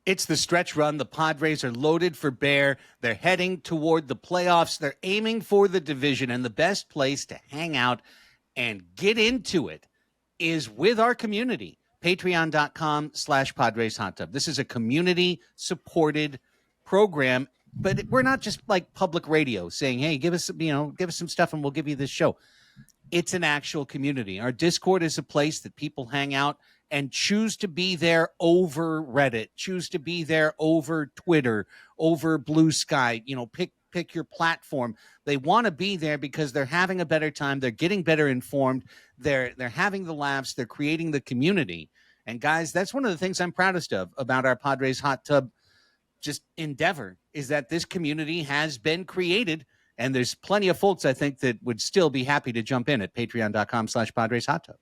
It's the stretch run. The Padres are loaded for bear. They're heading toward the playoffs. They're aiming for the division, and the best place to hang out and get into it is with our community. Patreon.com/Padres Hot Tub. This is a community-supported program, but we're not just like public radio saying, hey, give us some stuff and we'll give you this show. It's an actual community. Our Discord is a place that people hang out and choose to be there over Reddit, choose to be there over Twitter, over Blue Sky, pick your platform. They want to be there because they're having a better time. They're getting better informed. They're having the laughs. They're creating the community. And guys, that's one of the things I'm proudest of about our Padres Hot Tub just endeavor is that this community has been created. And there's plenty of folks, I think, that would still be happy to jump in at patreon.com/Padres Hot Tub.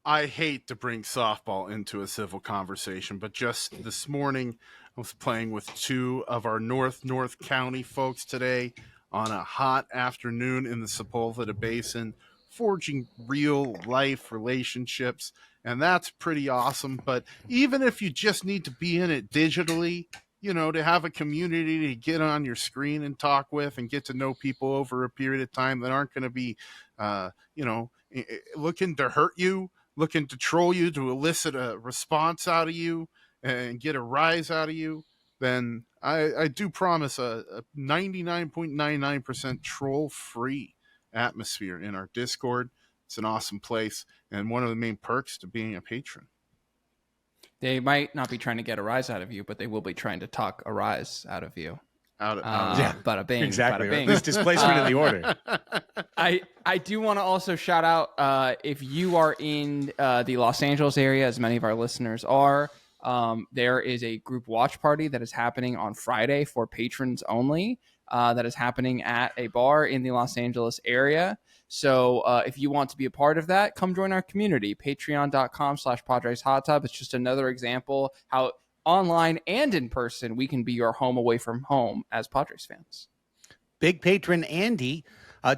I hate to bring softball into a civil conversation, but just this morning I was playing with two of our North County folks today on a hot afternoon in the Sepulveda Basin, forging real life relationships, and that's pretty awesome. But even if you just need to be in it digitally, to have a community to get on your screen and talk with and get to know people over a period of time that aren't going to be, looking to hurt you, looking to troll you, to elicit a response out of you and get a rise out of you, then I do promise a 99.99% troll-free atmosphere in our Discord. It's an awesome place and one of the main perks to being a patron. They might not be trying to get a rise out of you, but they will be trying to talk a rise out of you. Bada bing, exactly. Bada bing. This displacement of the order. I do want to also shout out if you are in the Los Angeles area, as many of our listeners are, there is a group watch party that is happening on Friday for patrons only. That is happening at a bar in the Los Angeles area. So if you want to be a part of that, come join our community. Patreon.com/Padres Hot Tub. It's just another example how online and in person we can be your home away from home as Padres fans. Big patron Andy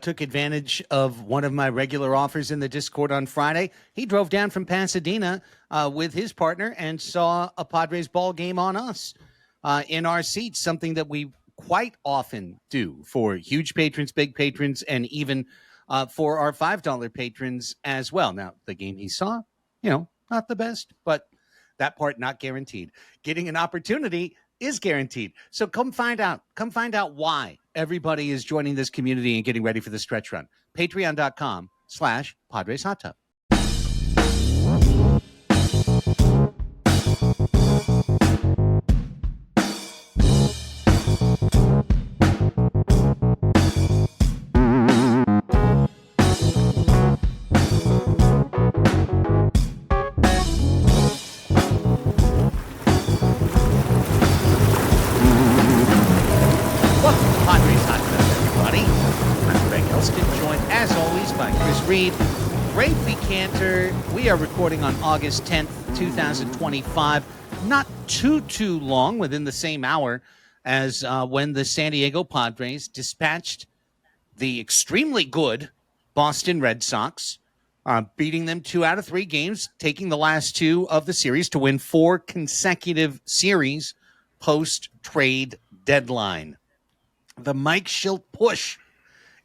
took advantage of one of my regular offers in the Discord on Friday. He drove down from Pasadena with his partner and saw a Padres ball game on us in our seats, something that we quite often do for huge patrons, big patrons, and even for our $5 patrons as well. Now, the game he saw, not the best, but that part not guaranteed. Getting an opportunity is guaranteed. So come find out. Come find out why everybody is joining this community and getting ready for the stretch run. Patreon.com/Padres Hot Tub. Rpahie Cantor. We are recording on August 10th, 2025. Not too long within the same hour as when the San Diego Padres dispatched the extremely good Boston Red Sox, beating them 2 out of 3 games, taking the last 2 of the series to win 4 consecutive series post-trade deadline. The Mike Shildt push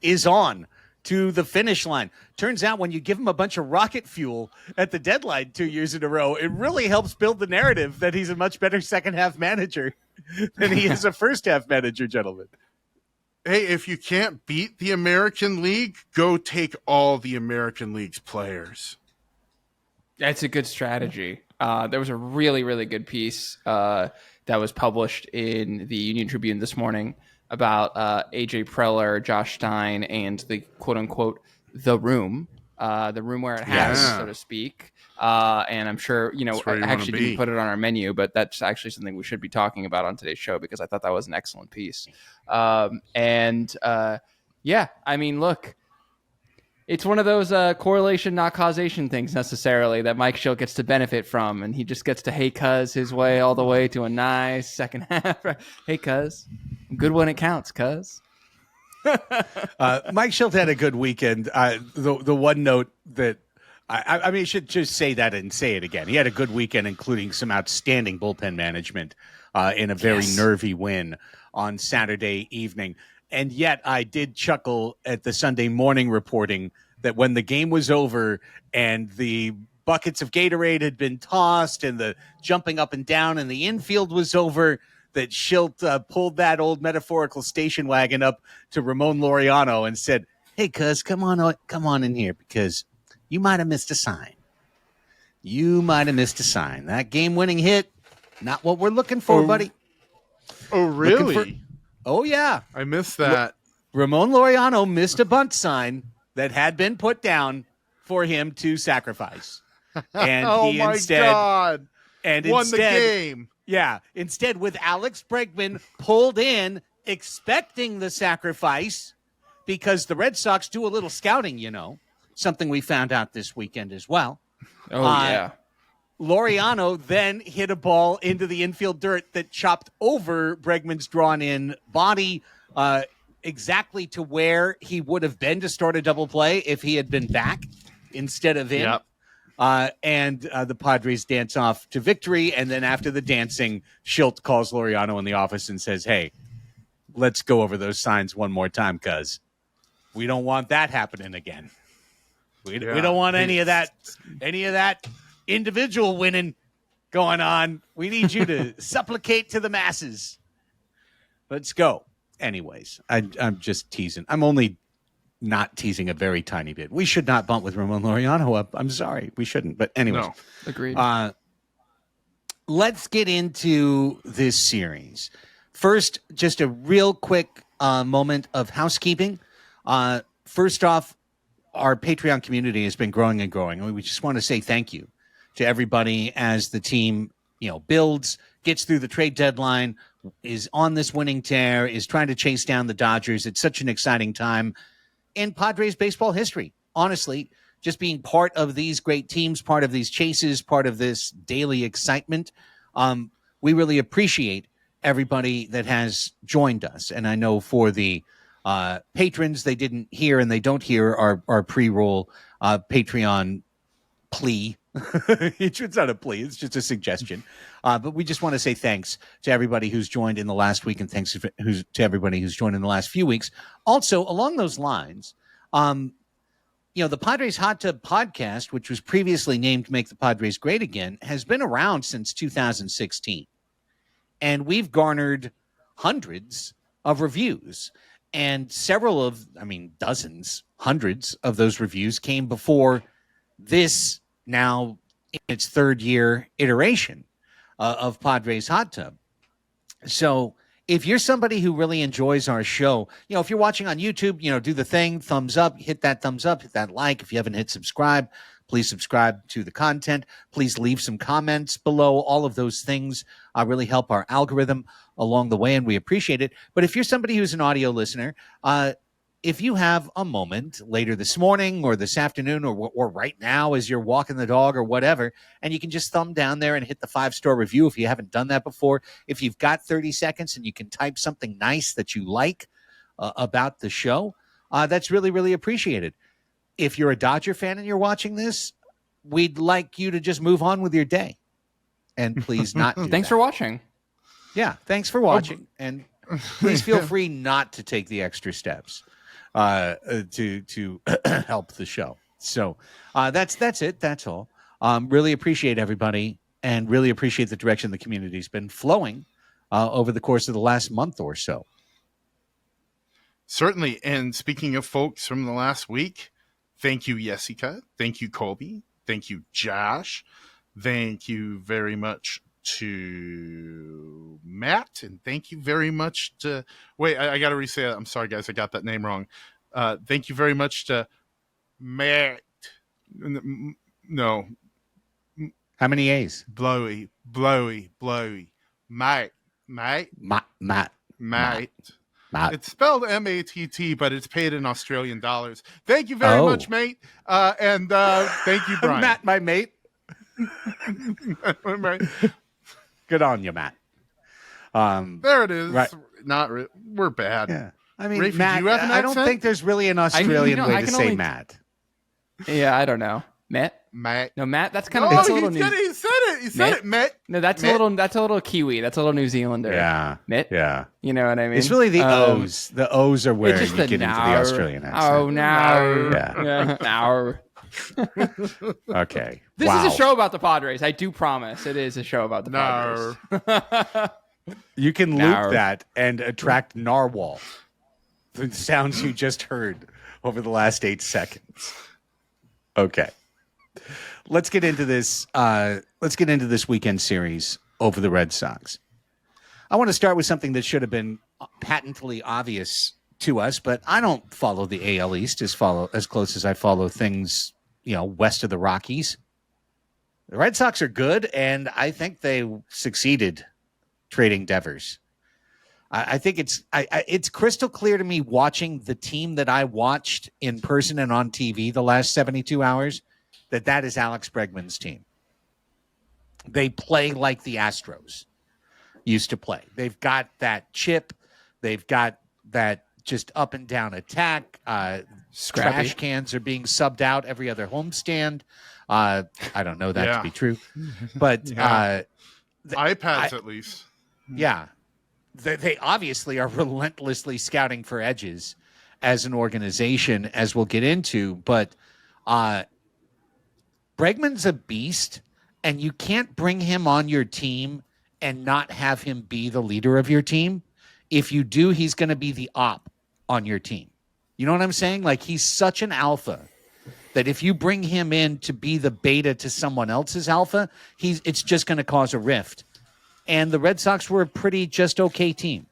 is on to the finish line. Turns out when you give him a bunch of rocket fuel at the deadline 2 years in a row, it really helps build the narrative that he's a much better second-half manager than he is a first-half manager, gentlemen. Hey, if you can't beat the American League, go take all the American League's players. That's a good strategy. There was a really, really good piece that was published in the Union Tribune this morning about AJ Preller, Josh Stein, and the quote-unquote the room where it has, so to speak. And I'm sure, I actually didn't put it on our menu, but that's actually something we should be talking about on today's show because I thought that was an excellent piece. Look, it's one of those correlation, not causation things necessarily that Mike Shildt gets to benefit from, and he just gets to hey cuz his way all the way to a nice second half. Hey cuz, good when it counts, cuz. Mike Shildt had a good weekend. The one note that I mean, you should just say that and say it again. He had a good weekend, including some outstanding bullpen management in a very nervy win on Saturday evening. And yet I did chuckle at the Sunday morning reporting that when the game was over and the buckets of Gatorade had been tossed and the jumping up and down and the infield was over, that Schilt pulled that old metaphorical station wagon up to Ramon Laureano and said, "Hey, cuz, come on in here, because you might have missed a sign. You might have missed a sign. That game-winning hit, not what we're looking for, buddy." Oh, really? Oh, yeah. I missed that. Ramon Laureano missed a bunt sign that had been put down for him to sacrifice. And oh, he my instead, God. And won instead, the game. Yeah. Instead, with Alex Bregman pulled in, expecting the sacrifice, because the Red Sox do a little scouting, something we found out this weekend as well. Oh, yeah. Laureano then hit a ball into the infield dirt that chopped over Bregman's drawn-in body exactly to where he would have been to start a double play if he had been back instead of in. Yep. And the Padres dance off to victory, and then after the dancing, Schilt calls Laureano in the office and says, "Hey, let's go over those signs one more time, cuz we don't want that happening again. We don't want any of that individual winning going on. We need you to supplicate to the masses. Let's go." Anyways, I'm just teasing. I'm only not teasing a very tiny bit. We should not bunt with Ramon Laureano up. I'm sorry. We shouldn't. But anyways. No. Agreed. Let's get into this series. First, just a real quick moment of housekeeping. First off, our Patreon community has been growing and growing. And we just want to say thank you to everybody as the team, builds, gets through the trade deadline, is on this winning tear, is trying to chase down the Dodgers. It's such an exciting time in Padres baseball history. Honestly, just being part of these great teams, part of these chases, part of this daily excitement. We really appreciate everybody that has joined us. And I know for the patrons, they didn't hear and they don't hear our pre-roll Patreon plea. It's not a plea, it's just a suggestion. But we just want to say thanks to everybody who's joined in the last week, and thanks to everybody who's joined in the last few weeks. Also, along those lines, the Padres Hot Tub podcast, which was previously named Make the Padres Great Again, has been around since 2016. And we've garnered hundreds of reviews. And dozens, hundreds of those reviews came before this, now in its third year iteration of Padres Hot Tub. So if you're somebody who really enjoys our show, if you're watching on YouTube, do the thing, thumbs up, hit that thumbs up, hit that like. If you haven't hit subscribe, please subscribe to the content. Please leave some comments below. All of those things really help our algorithm along the way, and we appreciate it. But if you're somebody who's an audio listener, if you have a moment later this morning or this afternoon or right now as you're walking the dog or whatever, and you can just thumb down there and hit the 5-star review if you haven't done that before. If you've got 30 seconds and you can type something nice that you like about the show, that's really, really appreciated. If you're a Dodger fan and you're watching this, we'd like you to just move on with your day. And please not do Thanks that. for watching. Yeah, thanks for watching. And please feel free not to take the extra steps to help the show. So that's it. That's all. Really appreciate everybody, and really appreciate the direction the community's been flowing over the course of the last month or so. Certainly. And speaking of folks from the last week, thank you, Jessica. Thank you, Colby. Thank you, Josh. Thank you very much to Matt, and thank you very much to I gotta re-say that. I'm sorry, guys, I got that name wrong. Thank you very much to Matt. No, How many A's? blowy, Matt. Matt. It's spelled M-A-T-T, but it's paid in Australian dollars. Thank you very much, mate. And thank you, Brian. Matt, my mate. Right. Good on you, Matt. There it is. Right. We're bad. Yeah. I mean, Rafe, Matt, do you have an I don't accent? think there's really an Australian way I to can say only- Matt. Yeah, I don't know. Matt. Matt. No, Matt. That's kind Oh, of that's a little he new. said it. He said it, Matt. No, that's Mitt. a little Kiwi. That's a little New Zealander. Yeah. Mitt. Yeah. You know what I mean? It's really the O's. The O's are where It's just you the get into the now. Australian accent. Oh, now. Yeah. Now. Okay. This is a show about the Padres. I do promise. It is a show about the Padres. You can Nar. loop that and attract narwhal. The sounds you just heard over the last 8 seconds. Okay. Let's get into this. Let's get into this weekend series over the Red Sox. I want to start with something that should have been patently obvious to us, but I don't follow the AL East as close as I follow things, west of the Rockies. The Red Sox are good, and I think they succeeded trading Devers. I think it's crystal clear to me watching the team that I watched in person and on TV the last 72 hours that is Alex Bregman's team. They play like the Astros used to play. They've got that chip. They've got that just up and down attack. Trash cans are being subbed out every other homestand. I don't know that to be true, but iPads at least. Yeah. They obviously are relentlessly scouting for edges as an organization, as we'll get into. But Bregman's a beast, and you can't bring him on your team and not have him be the leader of your team. If you do, he's going to be the op on your team. You know what I'm saying? Like, he's such an alpha that if you bring him in to be the beta to someone else's alpha, it's just going to cause a rift. And the Red Sox were a pretty just okay team,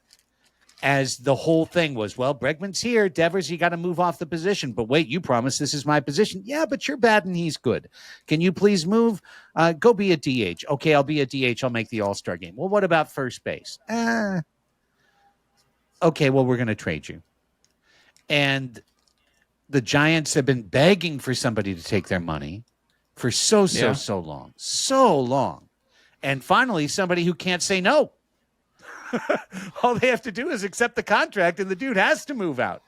as the whole thing was, well, Bregman's here. Devers, you got to move off the position. But wait, you promised this is my position. Yeah, but you're bad and he's good. Can you please move? Go be a DH. Okay, I'll be a DH. I'll make the All-Star game. Well, what about first base? Okay, well, we're going to trade you. And the Giants have been begging for somebody to take their money for so long. So long. And finally, somebody who can't say no. All they have to do is accept the contract, and the dude has to move out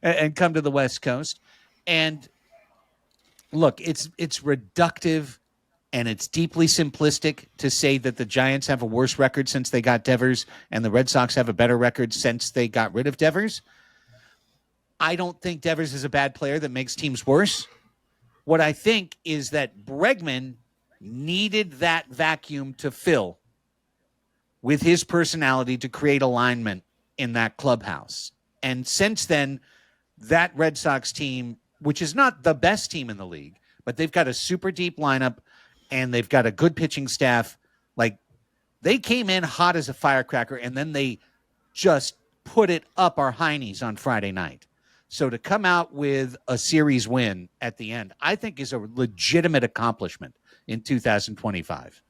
and come to the West Coast. And look, it's reductive and it's deeply simplistic to say that the Giants have a worse record since they got Devers and the Red Sox have a better record since they got rid of Devers. I don't think Devers is a bad player that makes teams worse. What I think is that Bregman needed that vacuum to fill with his personality to create alignment in that clubhouse. And since then, that Red Sox team, which is not the best team in the league, but they've got a super deep lineup and they've got a good pitching staff. Like, they came in hot as a firecracker and then they just put it up our heinies on Friday night. So to come out with a series win at the end, I think is a legitimate accomplishment in 2025.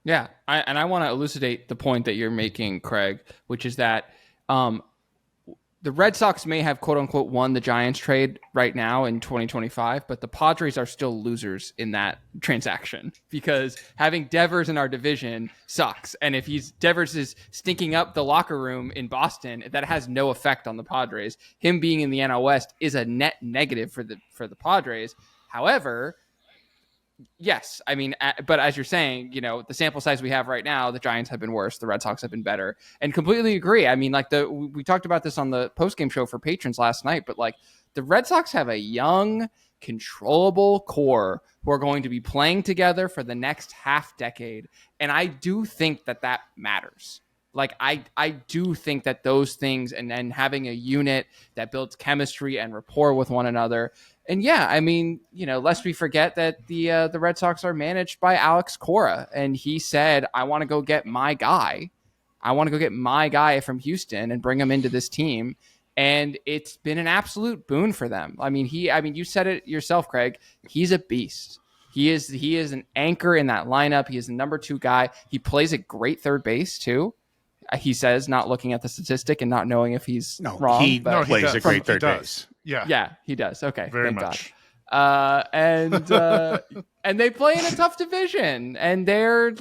Yeah, I want to elucidate the point that you're making, Craig, which is that the Red Sox may have, quote unquote, won the Giants trade right now in 2025, but the Padres are still losers in that transaction because having Devers in our division sucks. And if Devers is stinking up the locker room in Boston, that has no effect on the Padres. Him being in the NL West is a net negative for the Padres. However, yes, I mean, but as you're saying, the sample size we have right now, the Giants have been worse, the Red Sox have been better, and completely agree. I mean, like we talked about this on the postgame show for patrons last night, but like the Red Sox have a young, controllable core who are going to be playing together for the next half decade, and I do think that matters. Like, I do think that those things and having a unit that builds chemistry and rapport with one another. And yeah, I mean, lest we forget that the Red Sox are managed by Alex Cora. And he said, I want to go get my guy. I want to go get my guy from Houston and bring him into this team. And it's been an absolute boon for them. I mean, you said it yourself, Craig. He's a beast. He is an anchor in that lineup. He is the number 2 guy. He plays a great third base too. He says, not looking at the statistic and not knowing if he's wrong. He plays a great third base. Yeah, he does. Okay, very thank much. God. And they play in a tough division, and they're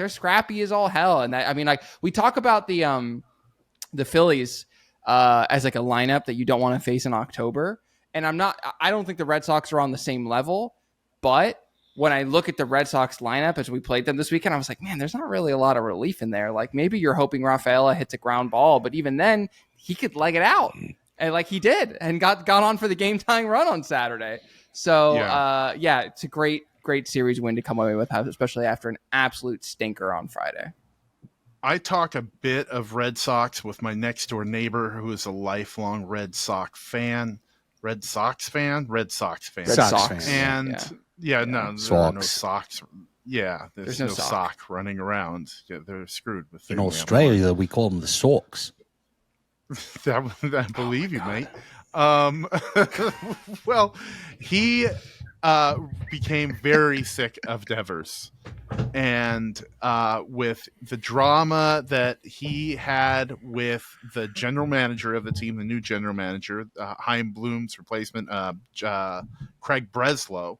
scrappy as all hell. And I mean, like, we talk about the Phillies as like a lineup that you don't want to face in October. And I don't think the Red Sox are on the same level, but when I look at the Red Sox lineup as we played them this weekend, I was like, man, there's not really a lot of relief in there. Like maybe you're hoping Rafaela hits a ground ball, but even then he could leg it out. And like he did and got on for the game tying run on Saturday. So it's a great series win to come away with, especially after an absolute stinker on Friday. I talk a bit of Red Sox with my next door neighbor who is a lifelong Red Sox fan. And Sox and Yeah. no, there are no socks. Yeah, there's no sock running around. Yeah, they're screwed with in Australia. We call them the Sox. I believe you, mate. Well, he became very sick of Devers, and with the drama that he had with the general manager of the team, the new general manager, Chaim Bloom's replacement, Craig Breslow.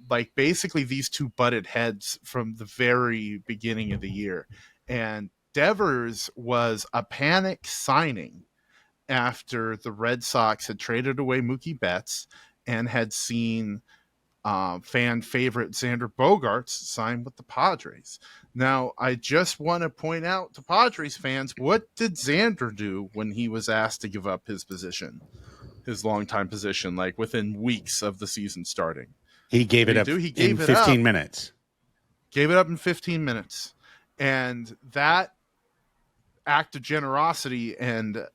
Like basically these two butted heads from the very beginning of the year, and Devers was a panic signing after the Red Sox had traded away Mookie Betts and had seen fan favorite Xander Bogaerts sign with the Padres. Now, I just want to point out to Padres fans, what did Xander do when he was asked to give up his position, his longtime position, like within weeks of the season starting? He gave it up in 15 minutes. Gave it up in 15 minutes. And that act of generosity, and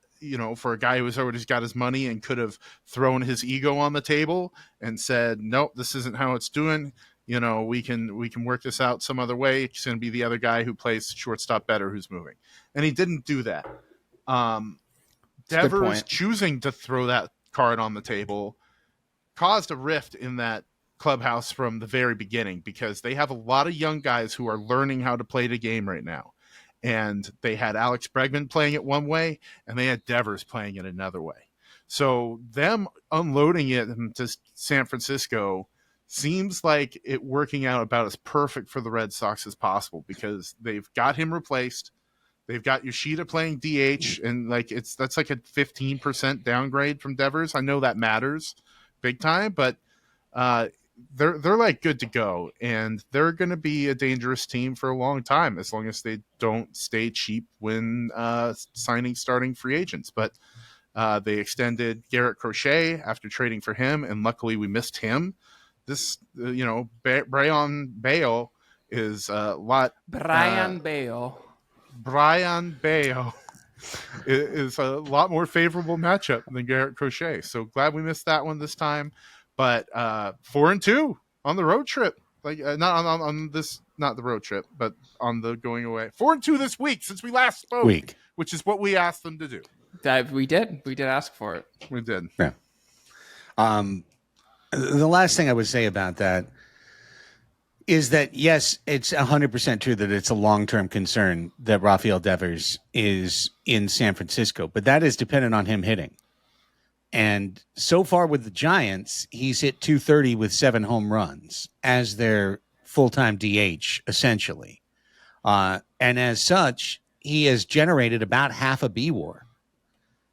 for a guy who's already got his money and could have thrown his ego on the table and said, nope, this isn't how it's doing. We can work this out some other way. It's going to be the other guy who plays shortstop better who's moving. And he didn't do that. Devers choosing to throw that card on the table caused a rift in that clubhouse from the very beginning, because they have a lot of young guys who are learning how to play the game right now. And they had Alex Bregman playing it one way, and they had Devers playing it another way. So them unloading it to San Francisco seems like it working out about as perfect for the Red Sox as possible, because they've got him replaced. They've got Yoshida playing DH, and that's like a 15% downgrade from Devers. I know that matters big time, but they're like good to go, and they're going to be a dangerous team for a long time, as long as they don't stay cheap when signing starting free agents. But they extended Garrett Crochet after trading for him, and luckily we missed him. This, Brian Bale is a lot. Brian Bale is a lot more favorable matchup than Garrett Crochet. So glad we missed that one this time. But 4-2 on the road trip, not on this, not the road trip, but on the going away. 4-2 this week since we last spoke, which is what we asked them to do. We did ask for it. We did. Yeah. The last thing I would say about that is that, yes, it's 100% true that it's a long-term concern that Rafael Devers is in San Francisco, but that is dependent on him hitting. And so far with the Giants, he's hit .230 with 7 home runs as their full-time DH, essentially. And as such, he has generated about half a B-WAR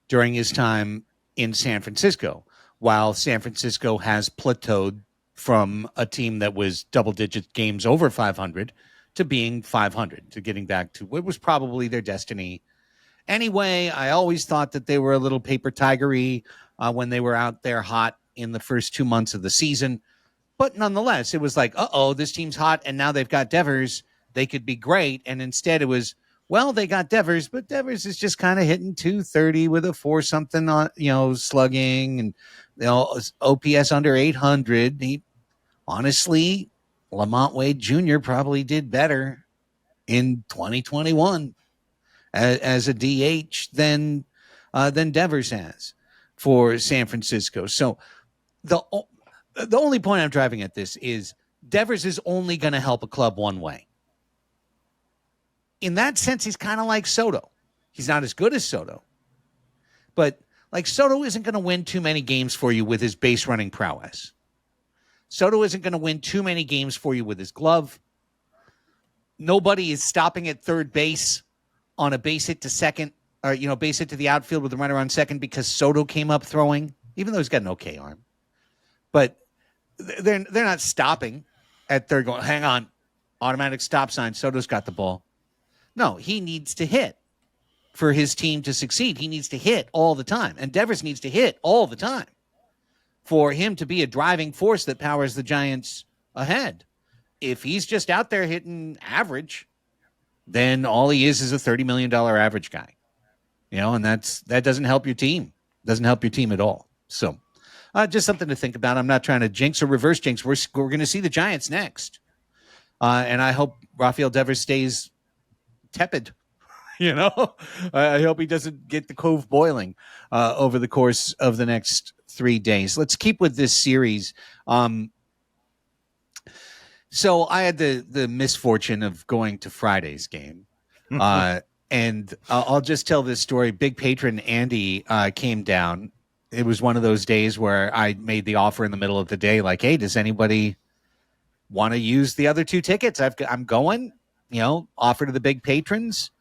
during his time in San Francisco, while San Francisco has plateaued from a team that was double-digit games over 500 to being 500, to getting back to what was probably their destiny. Anyway, I always thought that they were a little paper tigery when they were out there hot in the first 2 months of the season. But nonetheless, it was like, this team's hot, and now they've got Devers. They could be great. And instead it was, well, they got Devers, but Devers is just kind of hitting .230 with a 4-something on, slugging, and OPS under 800. Honestly, Lamont Wade Jr. probably did better in 2021 as a DH than Devers has for San Francisco. So the only point I'm driving at this is Devers is only going to help a club one way. In that sense, he's kind of like Soto. He's not as good as Soto, but Soto isn't going to win too many games for you with his base running prowess. Soto isn't going to win too many games for you with his glove. Nobody is stopping at third base on a base hit to second, or base hit to the outfield with a runner on second because Soto came up throwing. even though he's got an okay arm. But they're not stopping at third going, hang on, automatic stop sign. Soto's got the ball. No, he needs to hit for his team to succeed. He needs to hit all the time. And Devers needs to hit all the time for him to be a driving force that powers the Giants ahead. If he's just out there hitting average, then all he is a $30 million average guy. And that doesn't help your team. Doesn't help your team at all. So just something to think about. I'm not trying to jinx or reverse jinx. We're going to see the Giants next. And I hope Rafael Devers stays tepid. I hope he doesn't get the cove boiling over the course of the next 3 days. Let's keep with this series. So I had the misfortune of going to Friday's game. And I'll just tell this story. Big patron Andy came down. It was one of those days where I made the offer in the middle of the day, like, hey, does anybody want to use the other 2 tickets? I'm going, offer to the big patrons.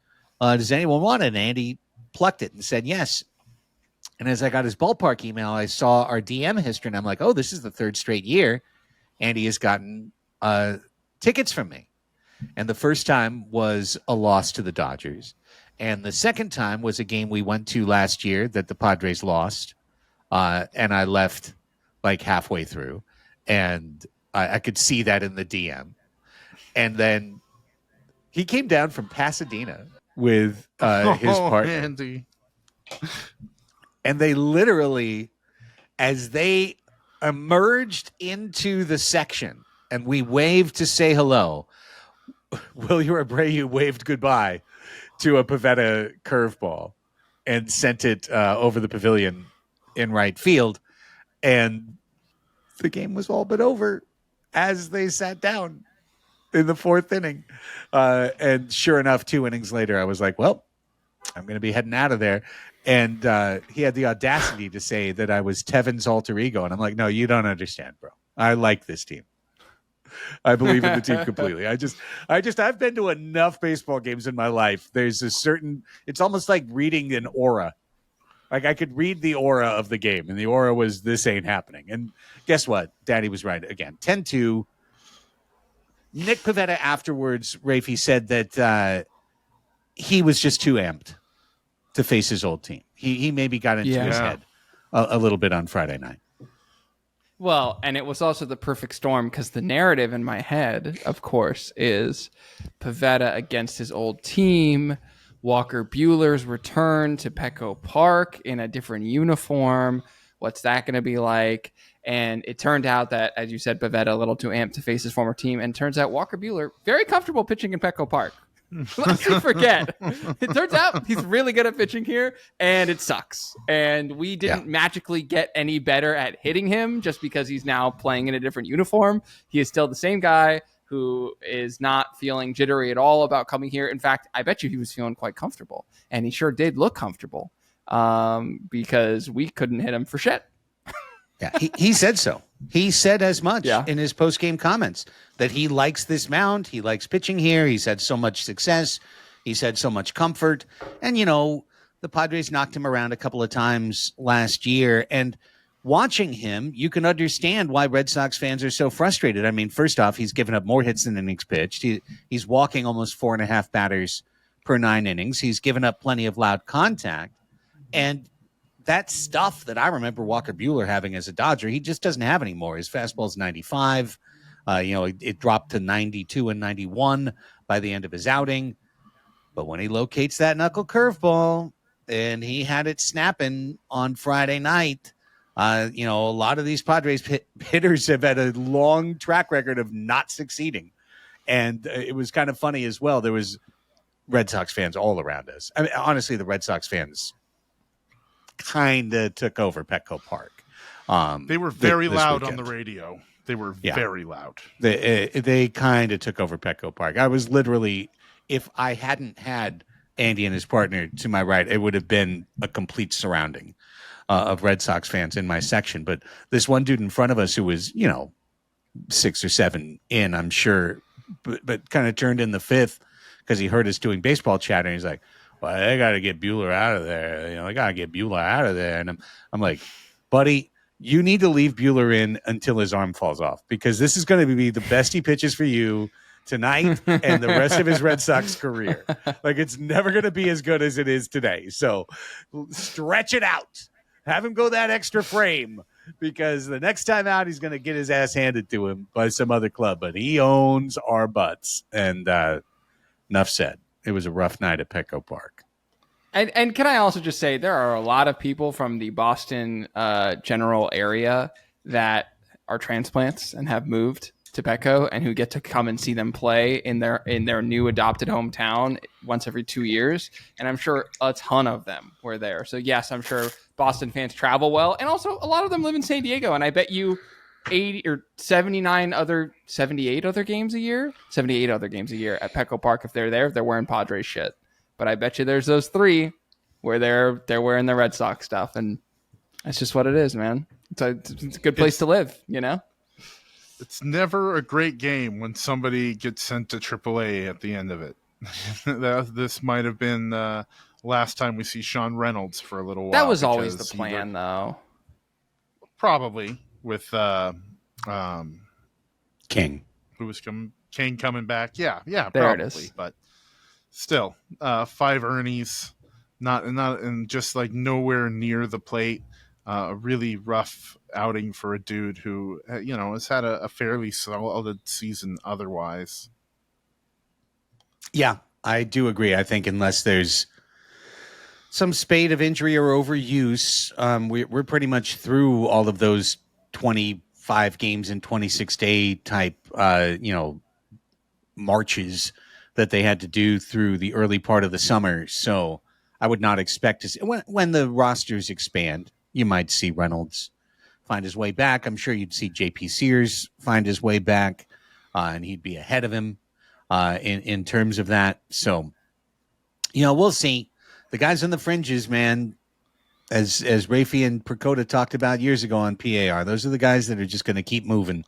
Does anyone want it? And Andy plucked it and said yes. And as I got his ballpark email, I saw our DM history, and I'm like, oh, this is the 3rd straight year Andy has gotten tickets from me. And the first time was a loss to the Dodgers. And the second time was a game we went to last year that the Padres lost. And I left like halfway through. And I could see that in the DM. And then he came down from Pasadena with his partner. Andy. And they literally, as they emerged into the section and we waved to say hello, William Rpahie waved goodbye to a Pivetta curveball and sent it over the pavilion in right field. And the game was all but over as they sat down in the 4th inning. And sure enough, 2 innings later, I was like, well, I'm going to be heading out of there. And he had the audacity to say that I was Tevin's alter ego. And I'm like, no, you don't understand, bro. I like this team. I believe in the team completely. I've been to enough baseball games in my life. There's a certain, it's almost like reading an aura. Like I could read the aura of the game, and the aura was, this ain't happening. And guess what? Daddy was right again. 10-2. Nick Pivetta afterwards, Rpahie said that he was just too amped to face his old team. He maybe got into his head a little bit on Friday night. Well, and it was also the perfect storm because the narrative in my head, of course, is Pivetta against his old team, Walker Buehler's return to Petco Park in a different uniform. What's that going to be like? And it turned out that, as you said, Pivetta a little too amped to face his former team. And turns out Walker Buehler, very comfortable pitching in Petco Park. Lest we forget. It turns out he's really good at pitching here, and it sucks. And we didn't magically get any better at hitting him just because he's now playing in a different uniform. He is still the same guy who is not feeling jittery at all about coming here. In fact, I bet you he was feeling quite comfortable, and he sure did look comfortable because we couldn't hit him for shit. Yeah, he said so. He said as much in his post-game comments that he likes this mound. He likes pitching here. He's had so much success. He's had so much comfort. And, the Padres knocked him around a couple of times last year. And watching him, you can understand why Red Sox fans are so frustrated. I mean, first off, he's given up more hits than innings pitched. He's walking almost 4.5 batters per 9 innings. He's given up plenty of loud contact. And that stuff that I remember Walker Buehler having as a Dodger, he just doesn't have anymore. His fastball's 95. It dropped to 92 and 91 by the end of his outing. But when he locates that knuckle curveball, and he had it snapping on Friday night, a lot of these Padres hitters have had a long track record of not succeeding. And it was kind of funny as well. There was Red Sox fans all around us. I mean, honestly, the Red Sox fans kind of took over Petco Park. They were very loud on the radio. They were very loud. They kind of took over Petco Park. I was literally, if I hadn't had Andy and his partner to my right, it would have been a complete surrounding of Red Sox fans in my section. But this one dude in front of us who was, 6 or 7 in, I'm sure, but kind of turned in the 5th because he heard us doing baseball chatter. And he's like, well, they got to get Buehler out of there. They got to get Buehler out of there. And I'm like, buddy, you need to leave Bueller in until his arm falls off, because this is going to be the best he pitches for you tonight and the rest of his Red Sox career. Like, it's never going to be as good as it is today. So stretch it out. Have him go that extra frame, because the next time out, he's going to get his ass handed to him by some other club. But he owns our butts. And enough said. It was a rough night at Petco Park. And can I also just say, there are a lot of people from the Boston general area that are transplants and have moved to Petco, and who get to come and see them play in their new adopted hometown once every 2 years. And I'm sure a ton of them were there. So yes, I'm sure Boston fans travel well. And also a lot of them live in San Diego. And I bet you 78 other games a year at Petco Park, if they're wearing Padres shit. But I bet you there's those 3 where they're wearing the Red Sox stuff. And that's just what it is, man. It's a good place to live, you know? It's never a great game when somebody gets sent to AAA at the end of it. This might have been last time we see Sean Reynolds for a little while. That was always the plan, though. Probably with King. Who was King coming back. Yeah, there probably. it is. But still, 5 Ernies, not and just like nowhere near the plate. A really rough outing for a dude who, has had a fairly solid season otherwise. Yeah, I do agree. I think unless there's some spate of injury or overuse, we're pretty much through all of those 25 games in 26-day type, marches that they had to do through the early part of the summer. So I would not expect to see, when the rosters expand, you might see Reynolds find his way back. I'm sure you'd see J.P. Sears find his way back, and he'd be ahead of him in terms of that. So, we'll see. The guys on the fringes, man, as Rpahie and Prakoda talked about years ago on PAR, those are the guys that are just going to keep moving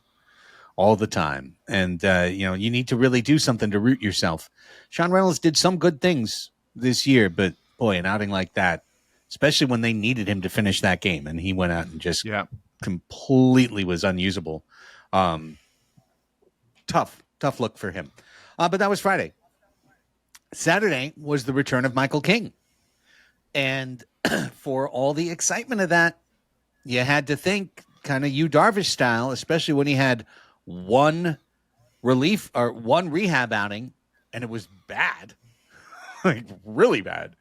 all the time. And, you need to really do something to root yourself. Sean Reynolds did some good things this year, but, boy, an outing like that, especially when they needed him to finish that game, and he went out and just completely was unusable. Tough look for him. But that was Friday. Saturday was the return of Michael King. And for all the excitement of that, you had to think kind of Yu Darvish style, especially when he had one rehab outing, and it was bad, like really bad.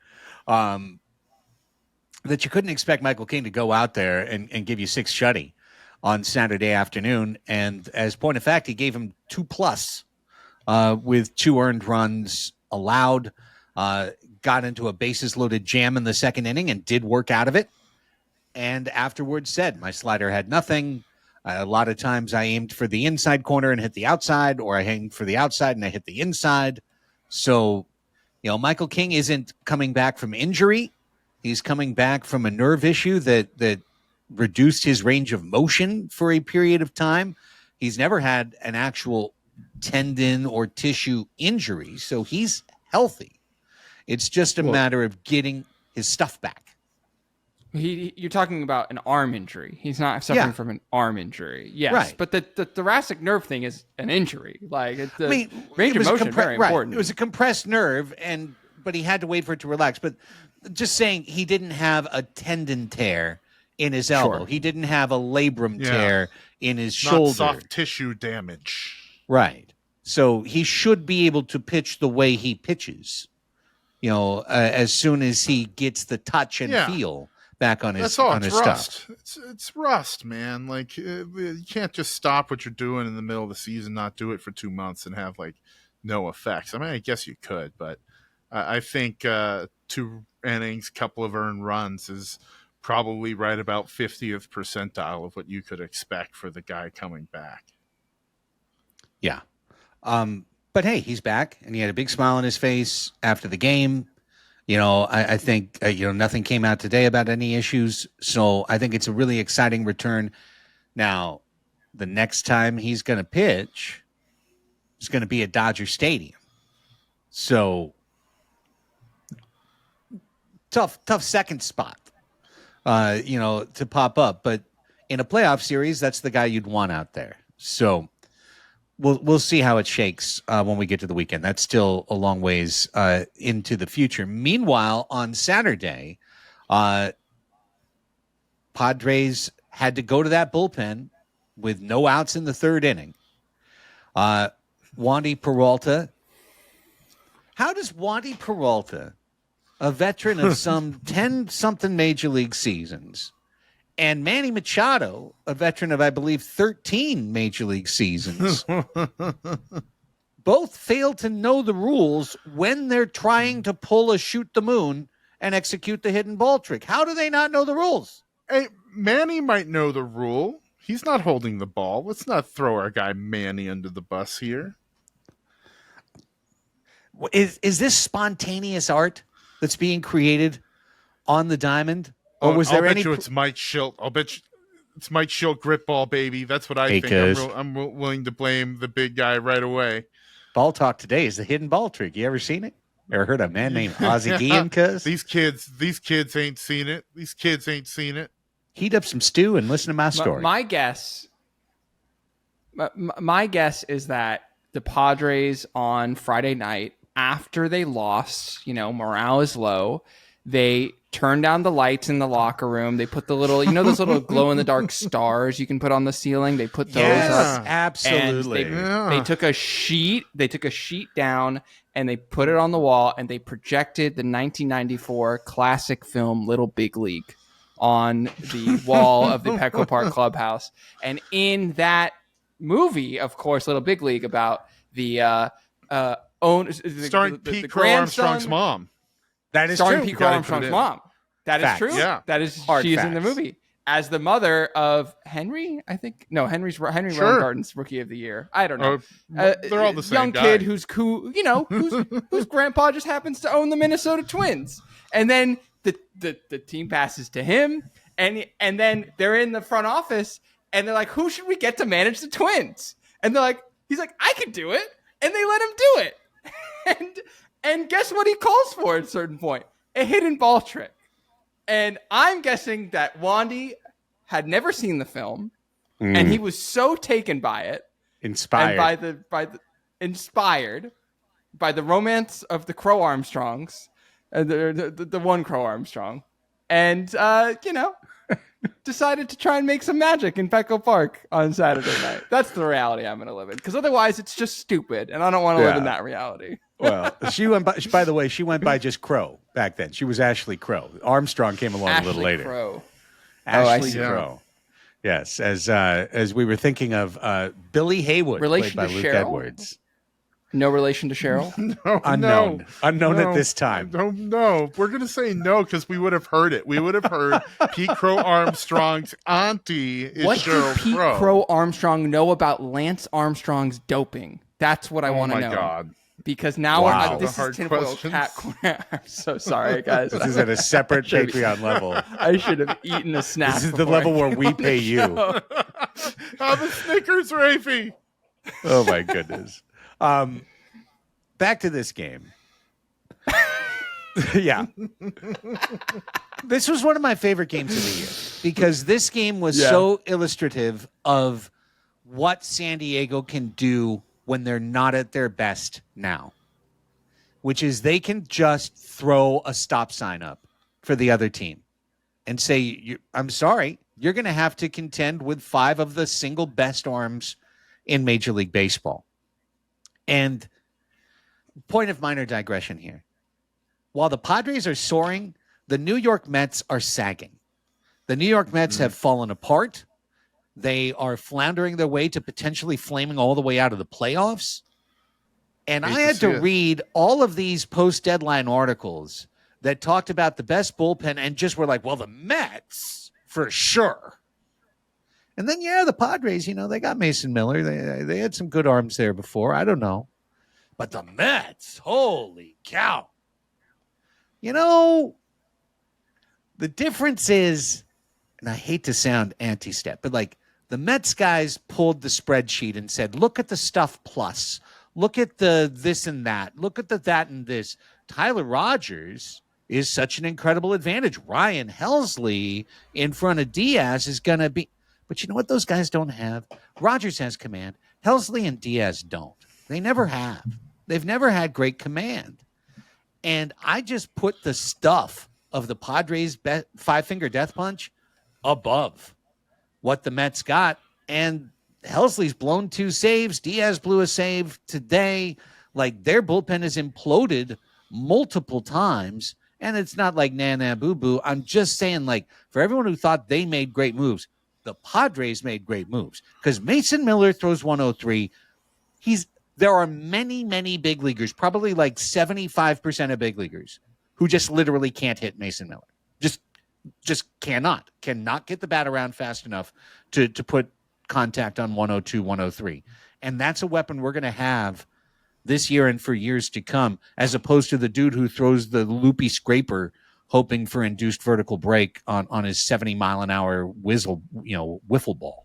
That you couldn't expect Michael King to go out there and give you 6 shutty on Saturday afternoon. And as point of fact, he gave him 2+ with 2 earned runs allowed, got into a bases loaded jam in the second inning and did work out of it. And afterwards said, my slider had nothing. A lot of times I aimed for the inside corner and hit the outside, or I aimed for the outside and I hit the inside. So, Michael King isn't coming back from injury. He's coming back from a nerve issue that reduced his range of motion for a period of time. He's never had an actual tendon or tissue injury, so he's healthy. It's just a matter of getting his stuff back. You're talking about an arm injury. He's not suffering from an arm injury. Yes, right. But the thoracic nerve thing is an injury. Like, range of motion is very important. It was a compressed nerve, but he had to wait for it to relax. But just saying, he didn't have a tendon tear in his elbow. Sure. He didn't have a labrum tear in his shoulder. Soft tissue damage. Right. So he should be able to pitch the way he pitches, as soon as he gets the touch and feel back on his stuff. It's rust, man. Like, you can't just stop what you're doing in the middle of the season, not do it for 2 months and have no effects. I mean, I guess you could, but I think 2 innings, couple of earned runs is probably right about 50th percentile of what you could expect for the guy coming back. Yeah. But hey, he's back, and he had a big smile on his face after the game. I think, nothing came out today about any issues. So I think it's a really exciting return. Now, the next time he's going to pitch is going to be at Dodger Stadium. So tough second spot to pop up. But in a playoff series, that's the guy you'd want out there. So we'll see how it shakes when we get to the weekend. That's still a long ways into the future. Meanwhile, on Saturday, Padres had to go to that bullpen with no outs in the third inning. Wandy Peralta. How does Wandy Peralta, a veteran of some 10-something major league seasons, and Manny Machado, a veteran of, I believe, 13 major league seasons, both fail to know the rules when they're trying to pull a shoot the moon and execute the hidden ball trick? How do they not know the rules? Hey, Manny might know the rule. He's not holding the ball. Let's not throw our guy Manny under the bus here. Is this spontaneous art that's being created on the diamond? Or was there I'll any? bet you it's Mike Schilt. I'll bet you it's Mike Schilt grip ball, baby. That's what I think. I'm willing to blame the big guy right away. Ball talk today is the hidden ball trick. You ever seen it? Ever heard a man named Ozzie Guillen? These kids ain't seen it. These kids ain't seen it. Heat up some stew and listen to my story. My guess is that the Padres on Friday night, after they lost, morale is low. They turn down the lights in the locker room. They put the little, those little glow in the dark stars you can put on the ceiling. They put those up. Absolutely. They took a sheet. They took a sheet down and they put it on the wall and they projected the 1994 classic film Little Big League on the wall of the Petco Park clubhouse. And in that movie, of course, Little Big League, about the starring Pete Crow Armstrong's mom. That is starring true. Pete Crow Armstrong's mom. That is true. Yeah. That is Hard she is facts. in the movie as the mother of Henry. I think Henry Weingarten's Rookie of the Year. I don't know. They're all the same young guy. kid whose grandpa just happens to own the Minnesota Twins, and then the team passes to him, and then they're in the front office, and they're like, "Who should we get to manage the Twins?" And he's like, "I could do it," and they let him do it, and guess what he calls for at a certain point? A hidden ball trick. And I'm guessing that Wandy had never seen the film, and he was so taken by it, inspired by the romance of the Crow Armstrongs, the one Crow Armstrong, and decided to try and make some magic in Petco Park on Saturday night. That's the reality I'm going to live in, because otherwise it's just stupid, and I don't want to live in that reality. Well, she went by the way, she went by just Crow back then. She was Ashley Crow. Armstrong came along a little later. Crow. Ashley I see. Crow. Yes, as we were thinking of Billy Haywood, Relation played by to Luke Cheryl? Edwards. No relation to Cheryl? Unknown at this time. No, we're going to say no because we would have heard it. We would have heard Pete Crow Armstrong's auntie is What Cheryl did Pete Crow Armstrong know about Lance Armstrong's doping? That's what I want to know. Oh, my God. Because now Wow. this is tinfoil cat corner. I'm so sorry, guys. This is at a separate Patreon level. I should have eaten a snack. This is the level where we pay you. I'm a Snickers, Rpahie. Oh, my goodness. Back to this game. Yeah. This was one of my favorite games of the year because this game was so illustrative of what San Diego can do when they're not at their best now, which is they can just throw a stop sign up for the other team and say, I'm sorry, you're going to have to contend with 5 of the single best arms in Major League Baseball. And point of minor digression here. While the Padres are soaring, the New York Mets are sagging. The New York Mets have fallen apart. They are floundering their way to potentially flaming all the way out of the playoffs. And I had to read all of these post-deadline articles that talked about the best bullpen and just were like, well, the Mets, for sure. And then, the Padres, they got Mason Miller. They had some good arms there before. I don't know. But the Mets, holy cow. The difference is, and I hate to sound anti-step, but the Mets guys pulled the spreadsheet and said, look at the stuff plus. Look at the this and that. Look at the that and this. Tyler Rogers is such an incredible advantage. Ryan Helsley in front of Diaz is going to be, but you know what those guys don't have? Rogers has command. Helsley and Diaz don't. They never have. They've never had great command. And I just put the stuff of the Padres' five-finger death punch above what the Mets got. And Helsley's blown 2 saves. Diaz blew a save today. Like, their bullpen has imploded multiple times. And it's not like boo-boo. I'm just saying, like, for everyone who thought they made great moves, the Padres made great moves. Because Mason Miller throws 103. There are many, many big leaguers, probably like 75% of big leaguers, who just literally can't hit Mason Miller. Just cannot get the bat around fast enough to put contact on 102, 103. And that's a weapon we're going to have this year and for years to come, as opposed to the dude who throws the loopy scraper hoping for induced vertical break on his 70-mile-an-hour wiffle ball.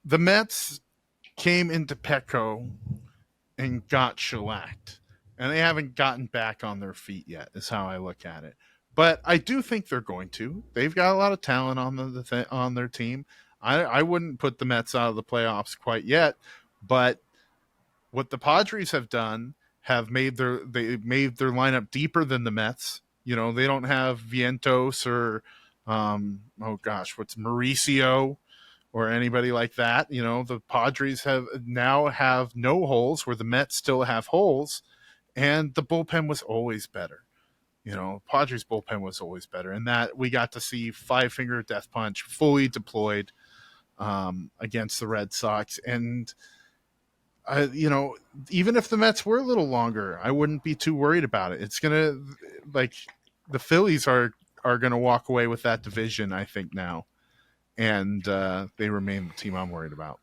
The Mets came into Petco and got shellacked, and they haven't gotten back on their feet yet, is how I look at it. But I do think they're going to. They've got a lot of talent on their team. I wouldn't put the Mets out of the playoffs quite yet, but what the Padres have done have made their lineup deeper than the Mets. You know, they don't have Vientos or what's Mauricio or anybody like that. You know, the Padres have no holes where the Mets still have holes, and the bullpen was always better. You know, Padres bullpen was always better, and that we got to see five-finger death punch fully deployed against the Red Sox. And even if the Mets were a little longer, I wouldn't be too worried about it. It's gonna, like, the Phillies are gonna walk away with that division, I think, now. And they remain the team I'm worried about.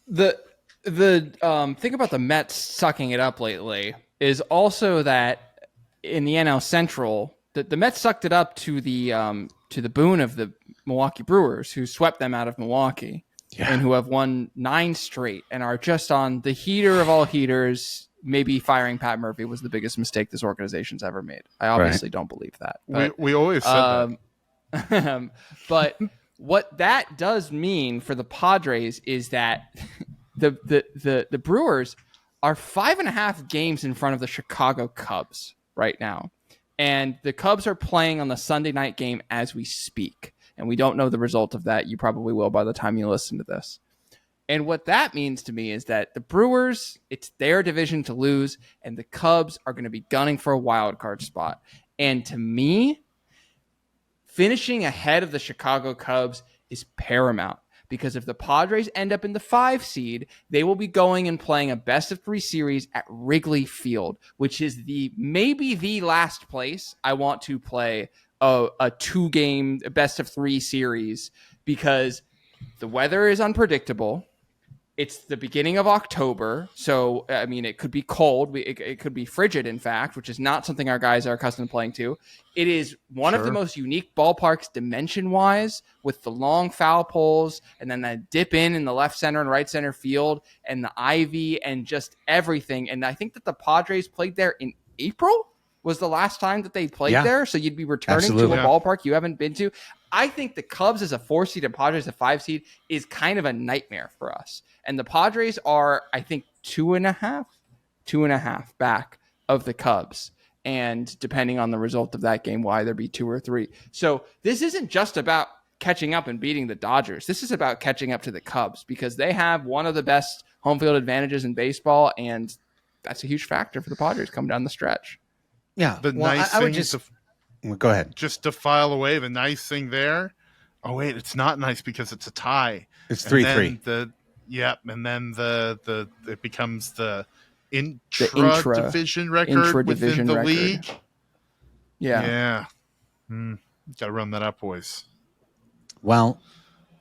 The thing about the Mets sucking it up lately is also that in the NL Central, the Mets sucked it up to the boon of the Milwaukee Brewers, who swept them out of Milwaukee, and who have won 9 straight and are just on the heater of all heaters. Maybe firing Pat Murphy was the biggest mistake this organization's ever made. I obviously don't believe that. But, we always said that. But what that does mean for the Padres is that the Brewers are 5.5 games in front of the Chicago Cubs right now. And the Cubs are playing on the Sunday night game as we speak. And we don't know the result of that. You probably will by the time you listen to this. And what that means to me is that the Brewers, it's their division to lose, and the Cubs are going to be gunning for a wild card spot. And to me, finishing ahead of the Chicago Cubs is paramount, because if the Padres end up in the 5 seed, they will be going and playing a best-of-3 series at Wrigley Field, which is maybe the last place I want to play a 2-game best-of-3 series, because the weather is unpredictable. It's the beginning of October, so, I mean, it could be cold. It could be frigid, in fact, which is not something our guys are accustomed to playing to. It is one of the most unique ballparks dimension-wise, with the long foul poles and then that dip in the left center and right center field and the ivy and just everything. And I think that the Padres played there in April was the last time that they played there, so you'd be returning to a ballpark you haven't been to. I think the Cubs as a 4 seed and Padres a 5 seed is kind of a nightmare for us. And the Padres are, I think, 2.5 back of the Cubs. And depending on the result of that game, will either be 2 or 3. So this isn't just about catching up and beating the Dodgers. This is about catching up to the Cubs, because they have one of the best home field advantages in baseball. And that's a huge factor for the Padres coming down the stretch. Yeah. The nice thing is go ahead. Just to file away, the nice thing there. Oh wait, it's not nice because it's a tie. It's 3-3. And then it becomes the intra-division record within the league. Yeah. Got to run that up, boys. Well,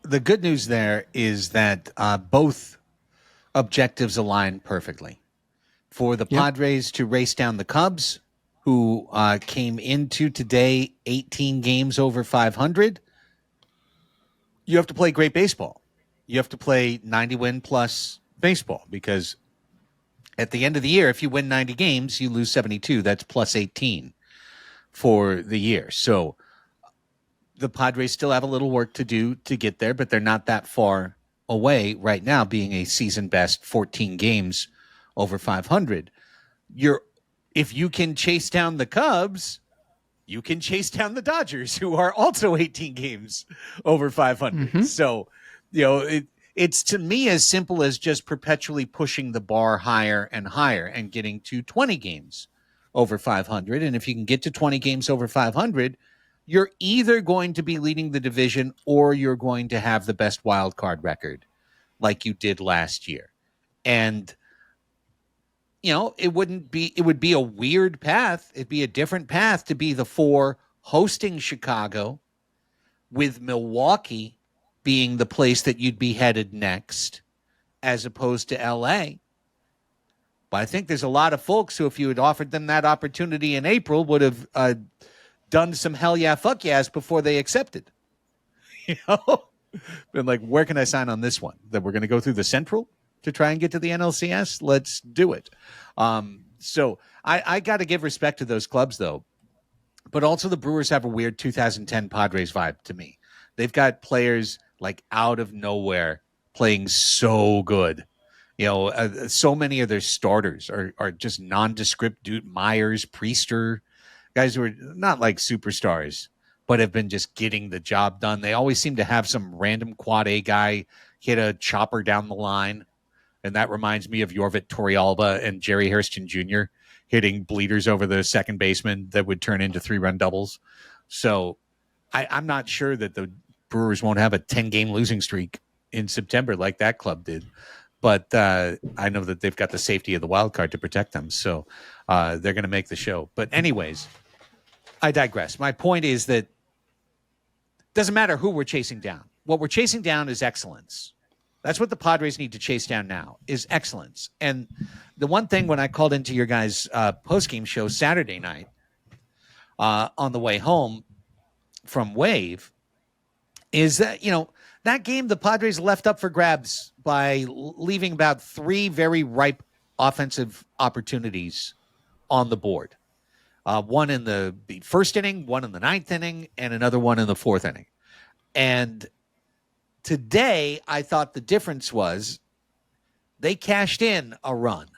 the good news there is that both objectives align perfectly. For the Padres to race down the Cubs, who came into today 18 games over 500, you have to play great baseball. You have to play 90-win plus baseball, because At the end of the year, if you win 90 games, you lose 72. That's plus 18 for the year. So the Padres still have a little work to do to get there, but they're not that far away right now, being a season best 14 games over 500. If you can chase down the Cubs, you can chase down the Dodgers, who are also 18 games over 500. Mm-hmm. So, it's to me as simple as just perpetually pushing the bar higher and higher and getting to 20 games over 500. And if you can get to 20 games over 500, you're either going to be leading the division or you're going to have the best wild card record like you did last year. And it would be a weird path. It'd be a different path to be the 4 hosting Chicago, with Milwaukee being the place that you'd be headed next, as opposed to LA. But I think there's a lot of folks who, if you had offered them that opportunity in April, would have done some hell yeah, fuck yes before they accepted. Been like, where can I sign on this one? That we're going to go through the Central to try and get to the NLCS? Let's do it. So I got to give respect to those clubs, though. But also the Brewers have a weird 2010 Padres vibe to me. They've got players like out of nowhere playing so good. So many of their starters are just nondescript dude. Myers, Priester, guys who are not like superstars, but have been just getting the job done. They always seem to have some random quad A guy hit a chopper down the line. And that reminds me of Yorvit Torrealba and Jerry Hairston Jr. hitting bleeders over the second baseman that would turn into 3-run doubles. So I'm not sure that the Brewers won't have a 10-game losing streak in September like that club did. But I know that they've got the safety of the wild card to protect them. So they're going to make the show. But anyways, I digress. My point is that it doesn't matter who we're chasing down. What we're chasing down is excellence. That's what the Padres need to chase down now, is excellence. And the one thing when I called into your guys' post-game show Saturday night on the way home from Wave is that, that game the Padres left up for grabs by leaving about 3 very ripe offensive opportunities on the board. One in the first inning, one in the 9th inning, and another one in the 4th inning. And today, I thought the difference was they cashed in a run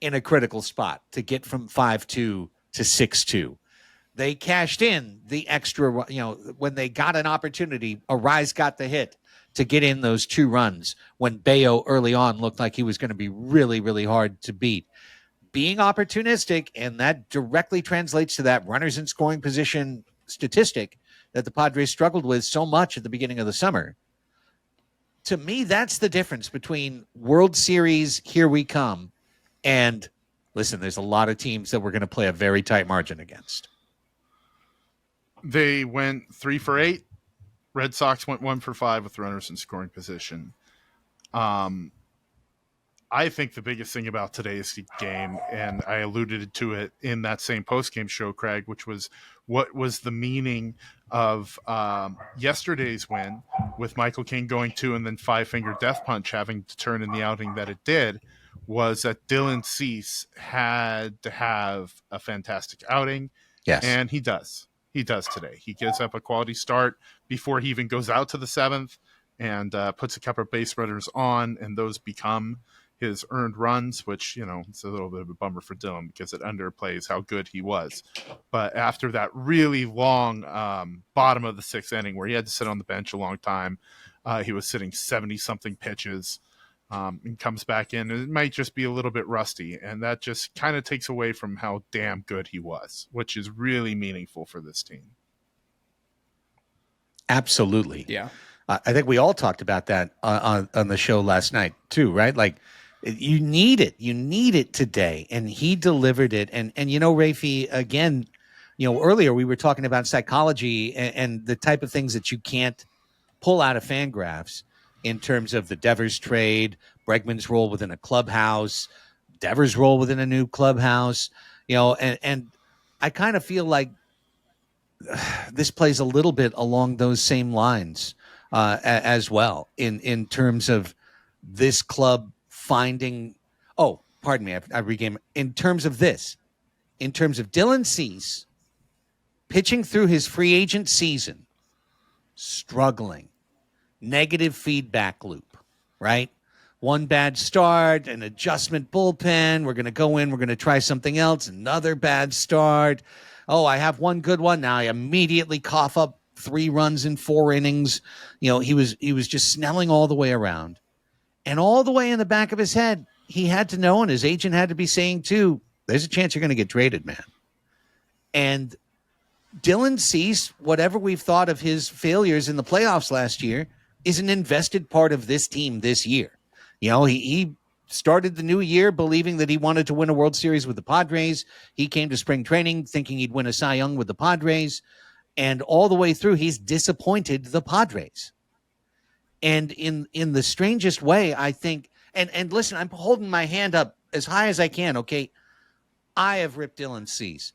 in a critical spot to get from 5-2 to 6-2. They cashed in the extra, when they got an opportunity, Arise got the hit to get in those 2 runs when Bayo early on looked like he was going to be really, really hard to beat. Being opportunistic, and that directly translates to that runners in scoring position statistic that the Padres struggled with so much at the beginning of the summer. To me, that's the difference between World Series, here we come, and listen, there's a lot of teams that we're going to play a very tight margin against. They went 3 for 8. Red Sox went 1 for 5 with runners in scoring position. I think the biggest thing about today's game, and I alluded to it in that same post-game show, Craig, which was what was the meaning of yesterday's win with Michael King going 2 and then 5-finger death punch having to turn in the outing that it did, was that Dylan Cease had to have a fantastic outing. Yes. And he does. He does today. He gives up a quality start before he even goes out to the 7th and puts a couple of base runners on, and those become his earned runs, which, it's a little bit of a bummer for Dylan because it underplays how good he was. But after that really long bottom of the 6th inning where he had to sit on the bench a long time, he was sitting 70-something pitches and comes back in. And it might just be a little bit rusty, and that just kind of takes away from how damn good he was, which is really meaningful for this team. Absolutely. Yeah. I think we all talked about that on the show last night too, right? Like, you need it. You need it today. And he delivered it. And Rpahie, again, earlier we were talking about psychology and the type of things that you can't pull out of Fangraphs in terms of the Devers trade, Bregman's role within a clubhouse, Devers' role within a new clubhouse, and I kind of feel like this plays a little bit along those same lines as well in terms of this club finding. Oh, pardon me, I regained. In terms of Dylan Cease pitching through his free agent season, struggling, negative feedback loop, right? One bad start, an adjustment bullpen. We're going to go in. We're going to try something else. Another bad start. Oh, I have one good one. Now I immediately cough up 3 runs in 4 innings. He was just snelling all the way around. And all the way in the back of his head, he had to know, and his agent had to be saying too, there's a chance you're going to get traded, man. And Dylan Cease, whatever we've thought of his failures in the playoffs last year, is an invested part of this team this year. He started the new year believing that he wanted to win a World Series with the Padres. He came to spring training thinking he'd win a Cy Young with the Padres. And all the way through, he's disappointed the Padres. And in the strangest way, I think, and listen, I'm holding my hand up as high as I can, okay? I have ripped Dylan Cease.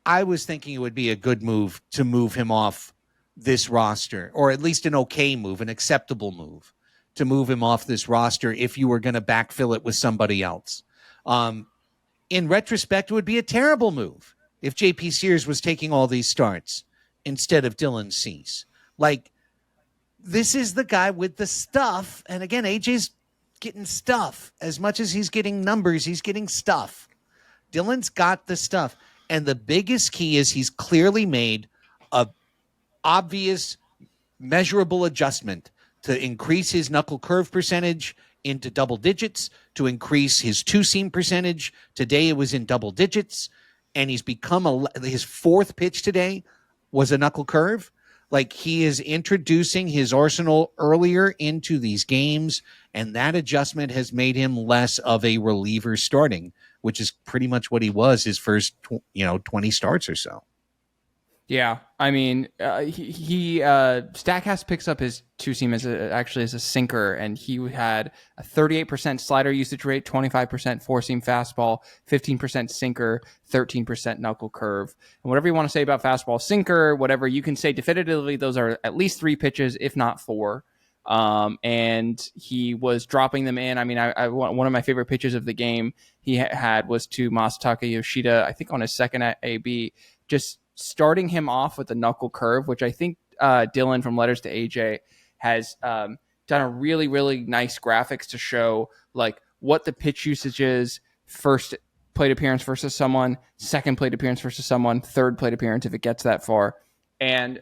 I was thinking it would be a good move to move him off this roster, or at least an okay move, an acceptable move to move him off this roster if you were going to backfill it with somebody else. In retrospect, it would be a terrible move if JP Sears was taking all these starts instead of Dylan Cease. Like, this is the guy with the stuff. And again, AJ's getting stuff. As much as he's getting numbers, he's getting stuff. Dylan's got the stuff. And the biggest key is he's clearly made a obvious, measurable adjustment to increase his knuckle curve percentage into double digits, to increase his two-seam percentage. Today it was in double digits, and he's become his 4th pitch today was a knuckle curve. Like, he is introducing his arsenal earlier into these games, and that adjustment has made him less of a reliever starting, which is pretty much what he was his first 20 starts or so. Yeah, I mean, Statcast picks up his two-seam as a sinker, and he had a 38% slider usage rate, 25% four-seam fastball, 15% sinker, 13% knuckle curve. And whatever you want to say about fastball, sinker, whatever, you can say definitively those are at least 3 pitches, if not 4. And he was dropping them in. I mean, one of my favorite pitches of the game he had was to Masataka Yoshida, I think on his second at AB, just starting him off with the knuckle curve, which I think Dylan from Letters to AJ has done a really, really nice graphics to show like what the pitch usage is, first plate appearance versus someone, second plate appearance versus someone, third plate appearance if it gets that far. And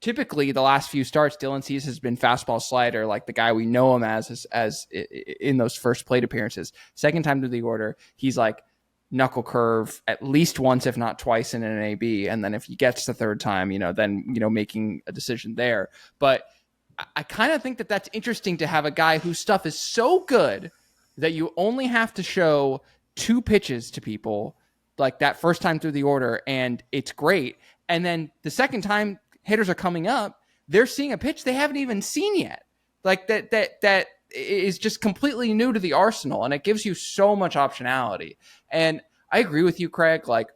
typically the last few starts, Dylan Cease has been fastball slider, like the guy we know him as in those first plate appearances. Second time to the order, he's like knuckle curve at least once, if not twice in an AB. And then if he gets the third time, then making a decision there. But I kind of think that that's interesting to have a guy whose stuff is so good that you only have to show 2 pitches to people, like that first time through the order, and it's great. And then the second time hitters are coming up, they're seeing a pitch they haven't even seen yet. Like that is just completely new to the arsenal, and it gives you so much optionality. And I agree with you, Craig. Like,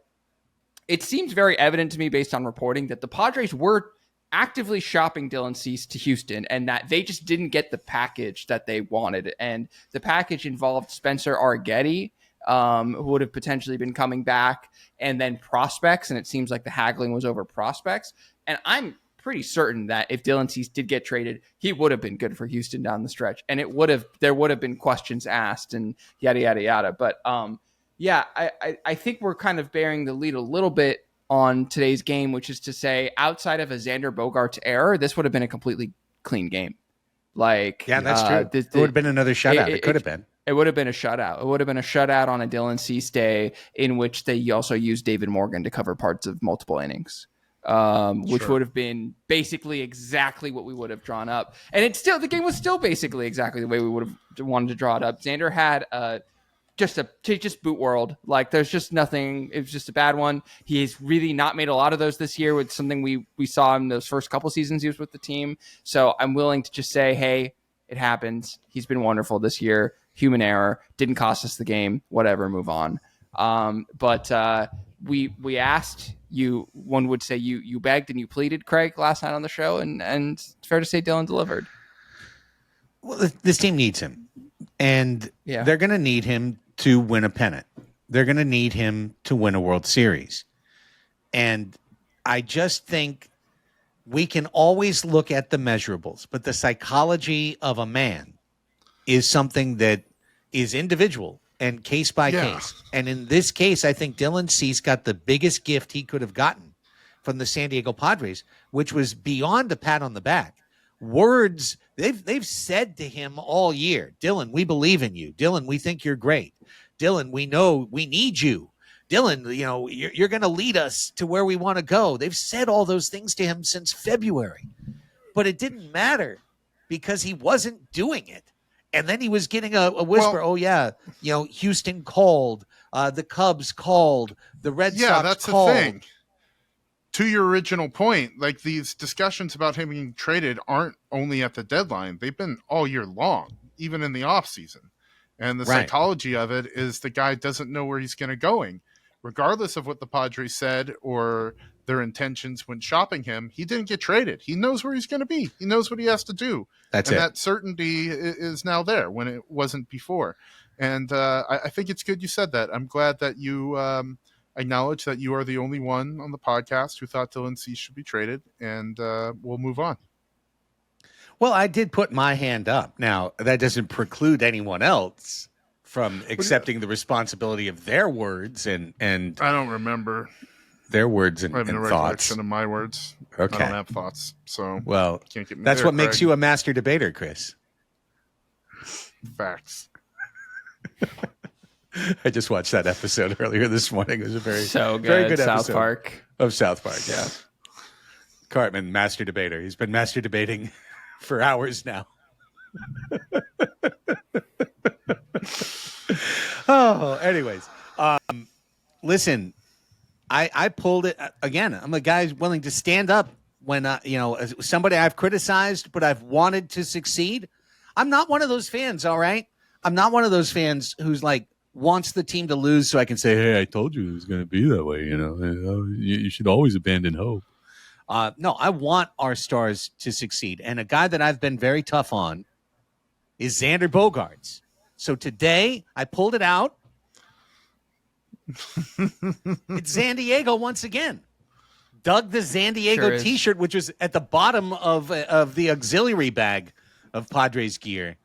it seems very evident to me based on reporting that the Padres were actively shopping Dylan Cease to Houston, and that they just didn't get the package that they wanted. And the package involved Spencer Arrighetti, who would have potentially been coming back, and then prospects. And it seems like the haggling was over prospects. And I'm pretty certain that if Dylan Cease did get traded, he would have been good for Houston down the stretch, and there would have been questions asked and yada yada yada. But I think we're kind of bearing the lead a little bit on today's game, which is to say, outside of a Xander Bogaerts error, this would have been a completely clean game. Like, yeah, that's true. It would have been another shutout. It could have been. It would have been a shutout. It would have been a shutout on a Dylan Cease day in which they also used David Morgan to cover parts of multiple innings. Which would have been basically exactly what we would have drawn up. And the game was still basically exactly the way we would have wanted to draw it up. Xander had just boot world. Like, there's just nothing. It was just a bad one. He's really not made a lot of those this year, with something we saw in those first couple seasons he was with the team. So I'm willing to just say, hey, it happens. He's been wonderful this year. Human error. Didn't cost us the game. Whatever, move on. But we asked you, one would say you begged and you pleaded, Craig, last night on the show, and it's fair to say Dylan delivered. Well, this team needs him. And Yeah. they're going to need him to win a pennant. They're going to need him to win a World Series. And I just think we can always look at the measurables, but the psychology of a man is something that is individual and case by case. And in this case, I think Dylan Cease got the biggest gift he could have gotten from the San Diego Padres, which was beyond a pat on the back. Words they've said to him all year, Dylan, we believe in you. Dylan, we think you're great. Dylan, we know we need you. Dylan, you know, you're going to lead us to where we want to go. They've said all those things to him since February, but it didn't matter because he wasn't doing it. And then he was getting a whisper, well, oh, yeah, you know, Houston called, the Cubs called, the Red Sox called. Yeah, that's the thing. To your original point, like these discussions about him being traded aren't only at the deadline. They've been all year long, even in the offseason. And the psychology of it is the guy doesn't know where he's going to going. Regardless of what the Padres said or their intentions when shopping him, he didn't get traded. He knows where he's going to be. He knows what he has to do. And that certainty is now there when it wasn't before. And I think it's good you said that. I'm glad that you acknowledge that you are the only one on the podcast who thought Dylan Cease should be traded, and we'll move on. Well, I did put my hand up. Now, that doesn't preclude anyone else from accepting the responsibility of their words and I don't remember their words and, I have no thoughts. Of my words. Okay. I don't have thoughts, so well, can't get me that's there, what makes you a master debater, Chris. Facts. I just watched that episode earlier this morning. It was a very good South episode Park. Of South Park. Yeah, Cartman, master debater. He's been master debating for hours now. Oh, anyways, listen, I pulled it again. I'm a guy who's willing to stand up when you know, somebody I've criticized, but I've wanted to succeed. I'm not one of those fans. All right, I'm not one of those fans who's like wants the team to lose so I can say, hey, I told you it was going to be that way. You know, you should always abandon hope. No, I want our stars to succeed. And a guy that I've been very tough on is Xander Bogaerts. So today I pulled it out. It's San Diego once again. Dug the San Diego t-shirt, which was at the bottom of the auxiliary bag of Padres gear.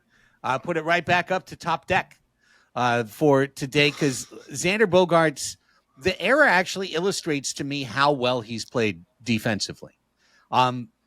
Put it right back up to top deck for today because Xander Bogaerts, the era actually illustrates to me how well he's played defensively,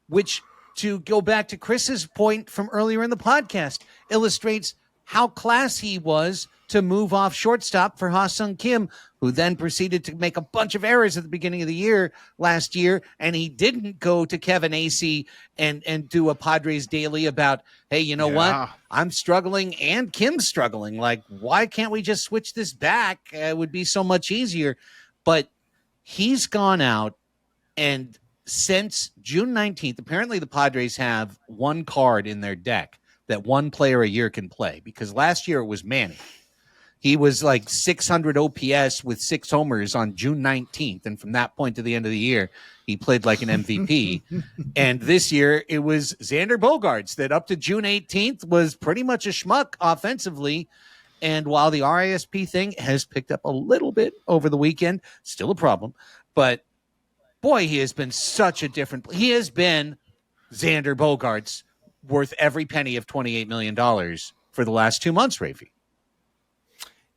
which, to go back to Chris's point from earlier in the podcast, illustrates how classy he was to move off shortstop for Ha-Sung Kim, who then proceeded to make a bunch of errors at the beginning of the year last year, and he didn't go to Kevin Acee and do a Padres Daily about, hey, you know what? I'm struggling and Kim's struggling. Like, why can't we just switch this back? It would be so much easier. But he's gone out, and since June 19th, apparently the Padres have one card in their deck that one player a year can play, because last year it was Manny. He was like 600 OPS with 6 homers on June 19th. And from that point to the end of the year, he played like an MVP. And this year it was Xander Bogaerts that up to June 18th was pretty much a schmuck offensively. And while the RISP thing has picked up a little bit over the weekend, still a problem. But boy, he has been such a different. He has been Xander Bogaerts, worth every penny of $28 million for the last 2 months, Rpahie.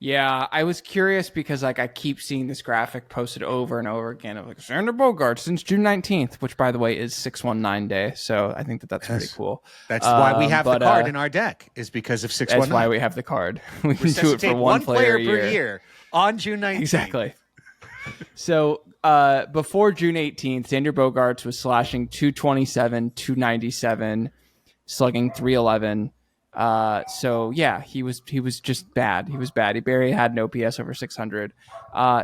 Yeah, I was curious because like I keep seeing this graphic posted over and over again of like Xander Bogaerts since June 19th, which by the way is 619 day. So I think that's pretty cool. That's why we have the card in our deck, is because of 619. That's why we have the card. We can do it for one player per year on June 19th. Exactly. So before June 18th, Xander Bogaerts was slashing 227, 297, slugging 311. So yeah, he was just bad. He was bad. He barely had an OPS over 600.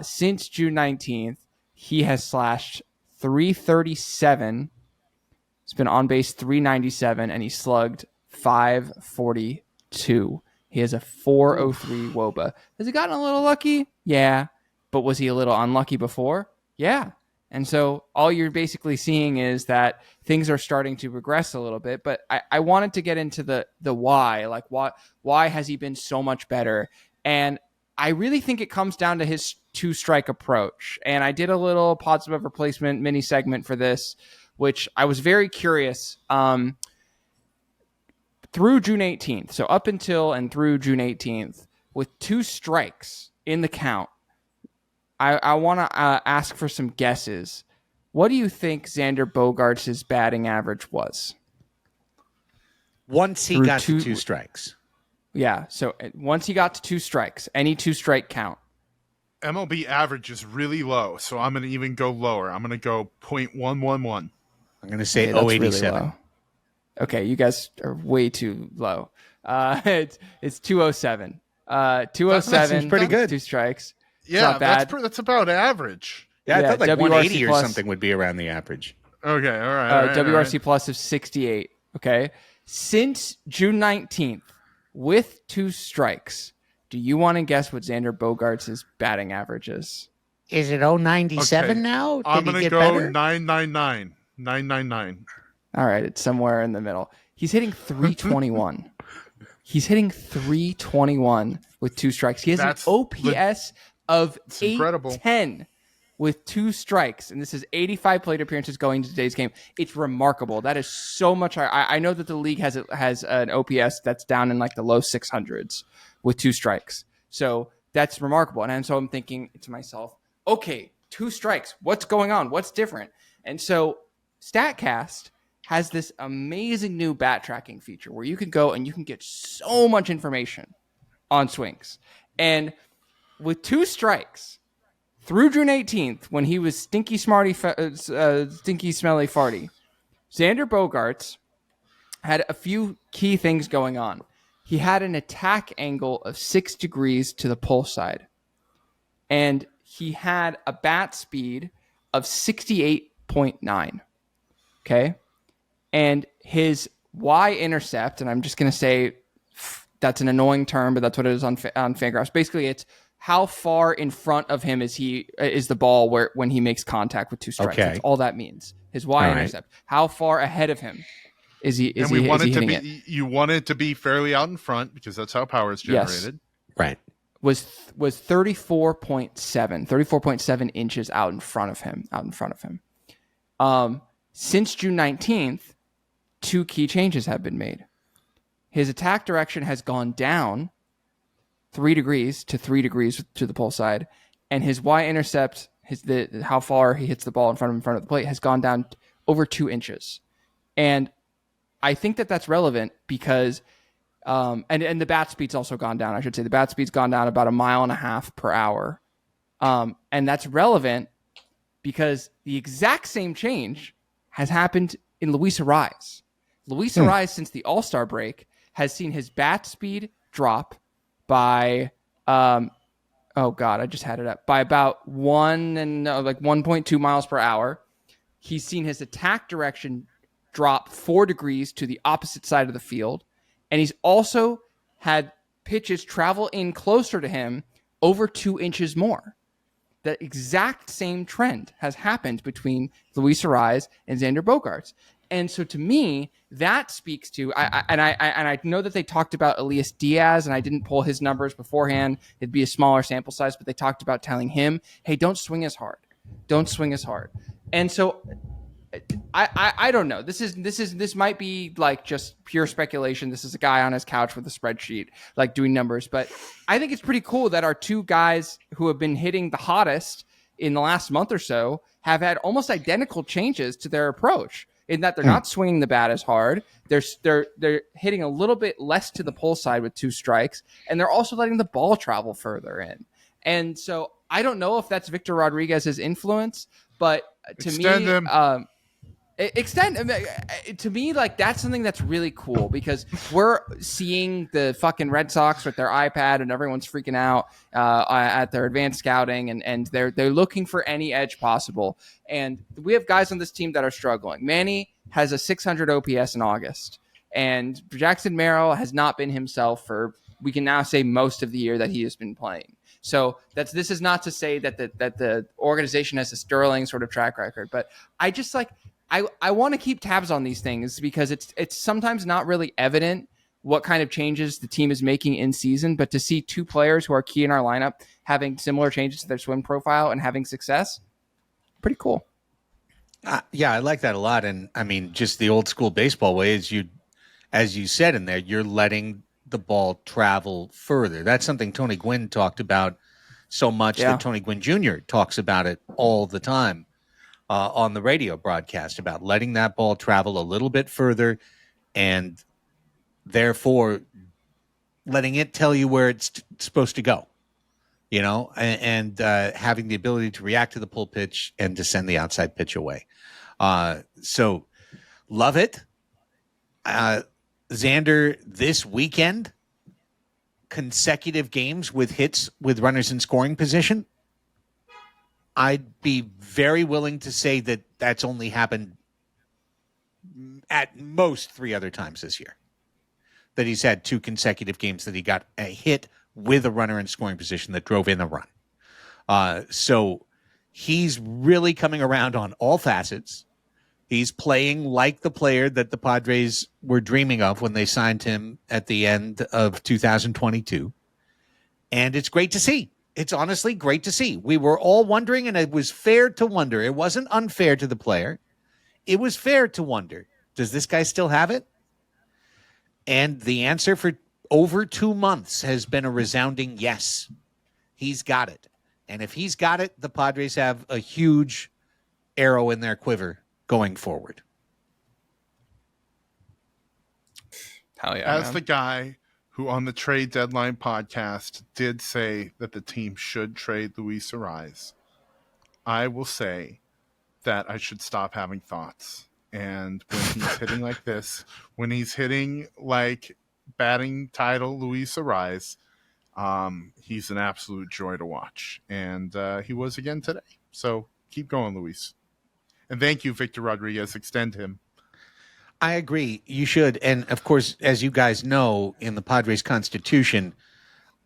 Since June 19th, he has slashed 337. He's been on base 397, and he slugged 542. He has a 403 WOBA. Has he gotten a little lucky? Yeah. But was he a little unlucky before? Yeah. And so all you're basically seeing is that things are starting to regress a little bit. But I wanted to get into the why. Like, why has he been so much better? And I really think it comes down to his 2-strike approach. And I did a little pods above replacement mini segment for this, which I was very curious. Through June 18th, so up until and through June 18th, with 2 strikes in the count, I want to ask for some guesses. What do you think Xander Bogaerts' batting average was? Once he got to 2 strikes. Yeah, so once he got to 2 strikes, any 2-strike count. MLB average is really low, so I'm going to even go lower. I'm going to go .111. I'm going to say Okay, 087. Really low. Okay, you guys are way too low. It's 207. 207. That seems pretty good. 2 strikes. Yeah, not bad. That's about average. Yeah, I thought like WRC 180 or plus, something would be around the average. Okay, all right. WRC plus of 68. Okay. Since June 19th, with 2 strikes, do you want to guess what Xander Bogaerts' batting average is? Is it 097 now? I'm Did going he to get go better? 999. 999. All right, it's somewhere in the middle. He's hitting 321. He's hitting 321 with 2 strikes. He has an OPS of 810 with 2 strikes, and this is 85 plate appearances going to today's game. It's remarkable. That is so much. I know that the league has an OPS that's down in like the low 600s with 2 strikes. So that's remarkable. And so I'm thinking to myself, okay, 2 strikes. What's going on? What's different? And so StatCast has this amazing new bat tracking feature where you can go and you can get so much information on swings. And with 2 strikes through June 18th, when he was stinky smelly farty, Xander Bogaerts had a few key things going on. He had an attack angle of 6 degrees to the pull side, and he had a bat speed of 68.9. Okay. And his y-intercept, and I'm just going to say that's an annoying term, but that's what it is on Fangraphs. Basically, it's how far in front of him is the ball when he makes contact with 2 strikes. Okay. That's all that means. His y-intercept. Right. How far ahead of him is he? And we want it to be. You want it to be fairly out in front because that's how power is generated. Yes. Right. Was 34.7 inches out in front of him. Since June 19th. 2 key changes have been made. His attack direction has gone down 3 degrees to 3 degrees to the pull side, and his y-intercept, how far he hits the ball in front of the plate, has gone down over 2 inches. And I think that that's relevant because, and the bat speed's also gone down. I should say the bat speed's gone down about 1.5 miles per hour, and that's relevant because the exact same change has happened in Luis Arraez. Luis Arraez, since the All-Star break, has seen his bat speed drop by, I just had it up, by about 1.2 miles per hour. He's seen his attack direction drop 4 degrees to the opposite side of the field. And he's also had pitches travel in closer to him over 2 inches more. The exact same trend has happened between Luis Arraez and Xander Bogaerts. And so to me, that speaks to, I know that they talked about Elias Diaz, and I didn't pull his numbers beforehand. It'd be a smaller sample size, but they talked about telling him, hey, don't swing as hard. And so I don't know. This might be like just pure speculation. This is a guy on his couch with a spreadsheet, like doing numbers. But I think it's pretty cool that our 2 guys who have been hitting the hottest in the last month or so have had almost identical changes to their approach, in that they're not swinging the bat as hard. They're hitting a little bit less to the pull side with 2 strikes, and they're also letting the ball travel further in. And so I don't know if that's Victor Rodriguez's influence, but to me, like, that's something that's really cool because we're seeing the fucking Red Sox with their iPad and everyone's freaking out at their advanced scouting and they're looking for any edge possible. And we have guys on this team that are struggling. Manny has a 600 OPS in August, and Jackson Merrill has not been himself for we can now say most of the year that he has been playing. So this is not to say that the organization has a sterling sort of track record, but I just I want to keep tabs on these things because it's sometimes not really evident what kind of changes the team is making in season, but to see two players who are key in our lineup having similar changes to their swing profile and having success, pretty cool. Yeah, I like that a lot. And I mean, just the old school baseball way is as you said in there, you're letting the ball travel further. That's something Tony Gwynn talked about so much that Tony Gwynn Jr. talks about it all the time on the radio broadcast about letting that ball travel a little bit further and therefore letting it tell you where it's supposed to go, and having the ability to react to the pull pitch and to send the outside pitch away. So love it. Xander, this weekend, consecutive games with hits with runners in scoring position. I'd be very willing to say that that's only happened at most 3 other times this year. That he's had 2 consecutive games that he got a hit with a runner in scoring position that drove in a run. So he's really coming around on all facets. He's playing like the player that the Padres were dreaming of when they signed him at the end of 2022. And it's great to see. It's honestly great to see. We were all wondering, and it was fair to wonder. It wasn't unfair to the player. It was fair to wonder, does this guy still have it? And the answer for over 2 months has been a resounding yes. He's got it. And if he's got it, the Padres have a huge arrow in their quiver going forward. Hell yeah, As the guy who on the trade deadline podcast did say that the team should trade Luis Arraez, I will say that I should stop having thoughts. And when he's hitting like this, when he's hitting like batting title Luis Arraez, he's an absolute joy to watch. And he was again today. So keep going, Luis. And thank you, Victor Rodriguez. Extend him. I agree. You should. And, of course, as you guys know, in the Padres Constitution,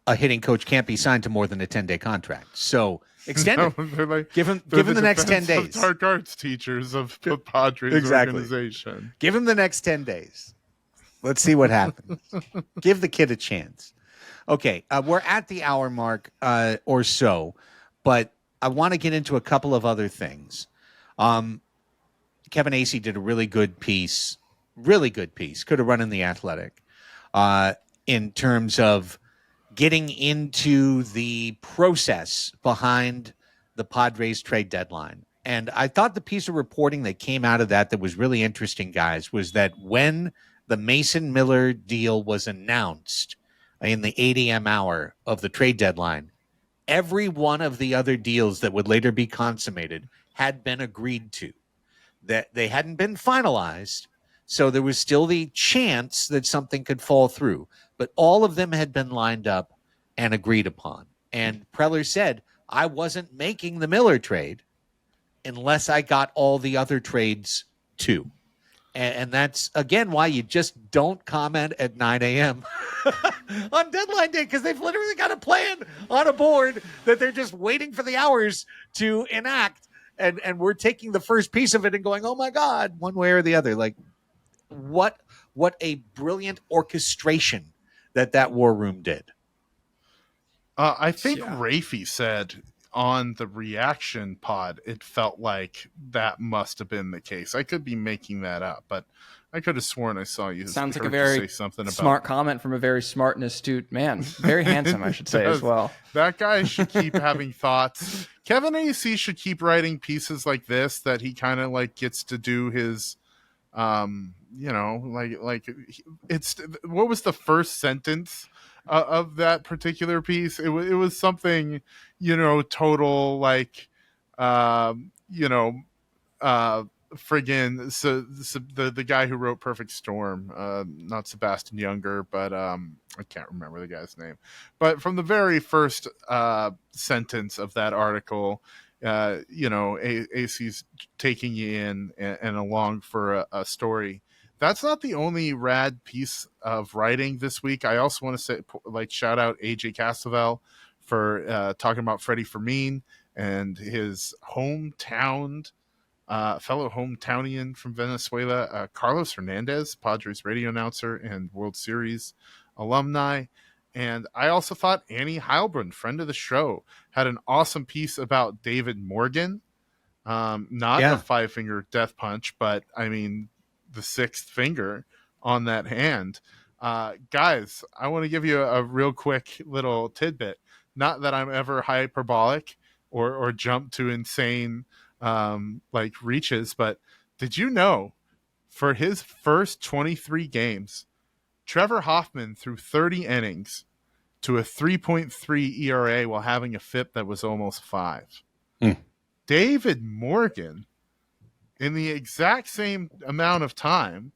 a hitting coach can't be signed to more than a 10-day contract. So extend it. Like, give him the next 10 days. Dark arts teachers of the Padres organization. Give him the next 10 days. Let's see what happens. Give the kid a chance. Okay, we're at the hour mark or so, but I want to get into a couple of other things. Kevin Acee did a really good piece. Could have run in The Athletic in terms of getting into the process behind the Padres trade deadline. And I thought the piece of reporting that came out of that was really interesting, guys, was that when the Mason Miller deal was announced in the 8 a.m. hour of the trade deadline, every one of the other deals that would later be consummated had been agreed to. That they hadn't been finalized, so there was still the chance that something could fall through. But all of them had been lined up and agreed upon. And Preller said, I wasn't making the Miller trade unless I got all the other trades too. And that's, again, why you just don't comment at 9 a.m. on deadline day, because they've literally got a plan on a board that they're just waiting for the hours to enact. And we're taking the first piece of it and going, oh, my God, one way or the other. Like, what a brilliant orchestration that war room did. I think Rpahie said on the reaction pod, it felt like that must have been the case. I could be making that up, but I could have sworn I saw you. Sounds like a very smart comment from a very smart and astute man. Very handsome, I should say, as well. That guy should keep having thoughts. Kevin Acee should keep writing pieces like this that he kind of like gets to do his, like it's, what was the first sentence of that particular piece? It was something, total like, friggin' so the guy who wrote Perfect Storm, not Sebastian Younger, but I can't remember the guy's name. But from the very first sentence of that article, Acee's taking you in and along for a story that's not the only rad piece of writing this week. I also want to say, shout out AJ Castevel for talking about Freddie Fermin and his fellow hometownian from Venezuela, Carlos Hernandez, Padres radio announcer and World Series alumni. And I also thought Annie Heilbrunn, friend of the show, had an awesome piece about David Morgan. Not a 5-finger death punch, but I mean the 6th finger on that hand. Guys, I want to give you a real quick little tidbit. Not that I'm ever hyperbolic or jump to insane reaches, but did you know for his first 23 games, Trevor Hoffman threw 30 innings to a 3.3 ERA while having a FIP that was almost 5. David Morgan, in the exact same amount of time,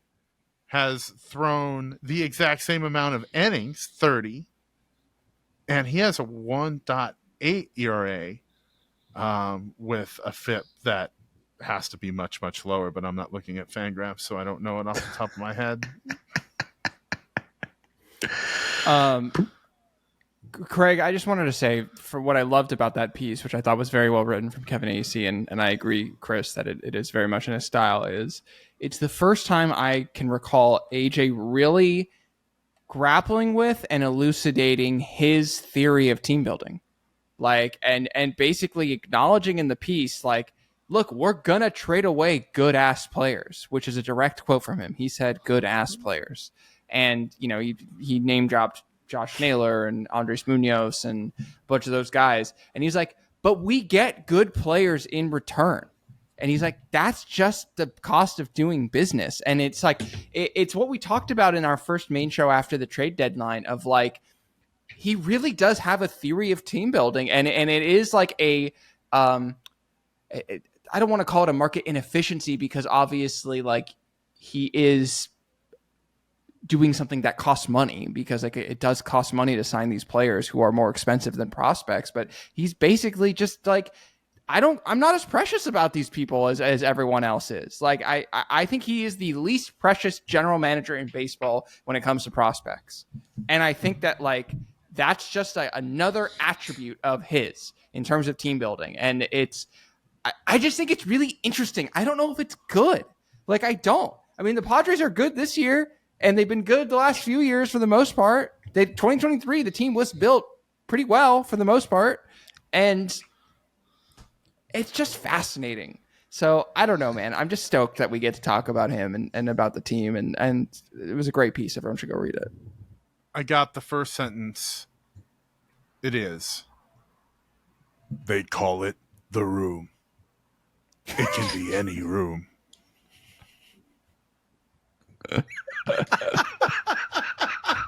has thrown the exact same amount of innings, 30, and he has a 1.8 ERA with a FIP that has to be much, much lower, but I'm not looking at Fangraphs, so I don't know it off the top of my head. Craig, I just wanted to say, for what I loved about that piece, which I thought was very well written from Kevin Acey, and I agree, Chris, that it is very much in his style, is it's the first time I can recall AJ really grappling with and elucidating his theory of team building. And basically acknowledging in the piece, look, we're going to trade away good-ass players, which is a direct quote from him. He said good-ass players. And, he name-dropped Josh Naylor and Andres Munoz and a bunch of those guys. And he's like, but we get good players in return. And he's like, that's just the cost of doing business. And it's it's what we talked about in our first main show after the trade deadline of he really does have a theory of team building. And it is I don't want to call it a market inefficiency because obviously he is doing something that costs money because it does cost money to sign these players who are more expensive than prospects, but he's basically just I'm not as precious about these people as everyone else is. I think he is the least precious general manager in baseball when it comes to prospects. And I think that that's just another attribute of his in terms of team building. And I just think it's really interesting. I don't know if it's good. I don't. I mean, the Padres are good this year. And they've been good the last few years for the most part. 2023, the team was built pretty well for the most part. And it's just fascinating. So I don't know, man. I'm just stoked that we get to talk about him and about the team. And it was a great piece. Everyone should go read it. I got the first sentence. It is. They call it the room. It can be any room.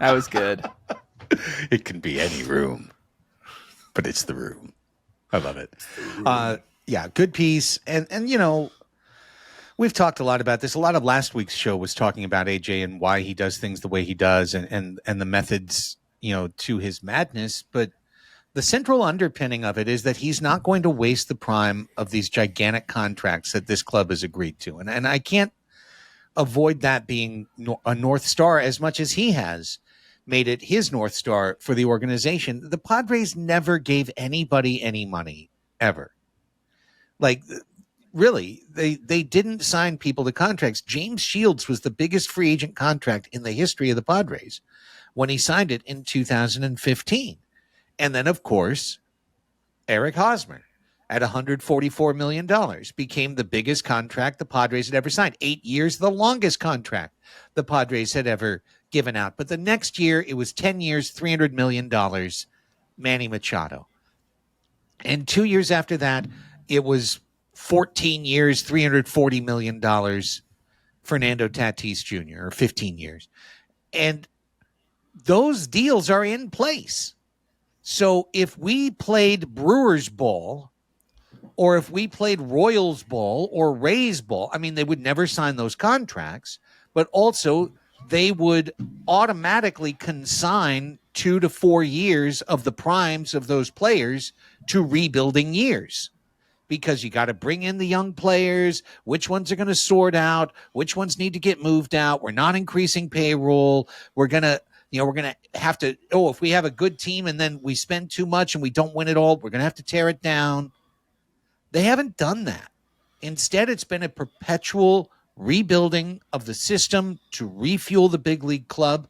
That was good. It can be any room, but it's the room. I love it. Good piece. And we've talked a lot about this. A lot of last week's show was talking about AJ and why he does things the way he does and the methods, to his madness. But the central underpinning of it is that he's not going to waste the prime of these gigantic contracts that this club has agreed to. And I can't avoid that being a North Star as much as he has made it his North Star for the organization. The Padres never gave anybody any money, ever. Really, they didn't sign people to contracts. James Shields was the biggest free agent contract in the history of the Padres when he signed it in 2015. And then, of course, Eric Hosmer at $144 million became the biggest contract the Padres had ever signed. 8 years, the longest contract the Padres had ever given out. But the next year, it was 10 years, $300 million, Manny Machado. And 2 years after that, it was 14 years, $340 million, Fernando Tatis Jr., or 15 years. And those deals are in place. So if we played Brewers ball, or if we played Royals ball or Rays ball, I mean, they would never sign those contracts, but also they would automatically consign 2 to 4 years of the primes of those players to rebuilding years. because you got to bring in the young players. Which ones are going to sort out? Which ones need to get moved out? We're not increasing payroll. We're going to have to, if we have a good team and then we spend too much and we don't win it all, we're going to have to tear it down. They haven't done that. Instead, it's been a perpetual rebuilding of the system to refuel the big league club.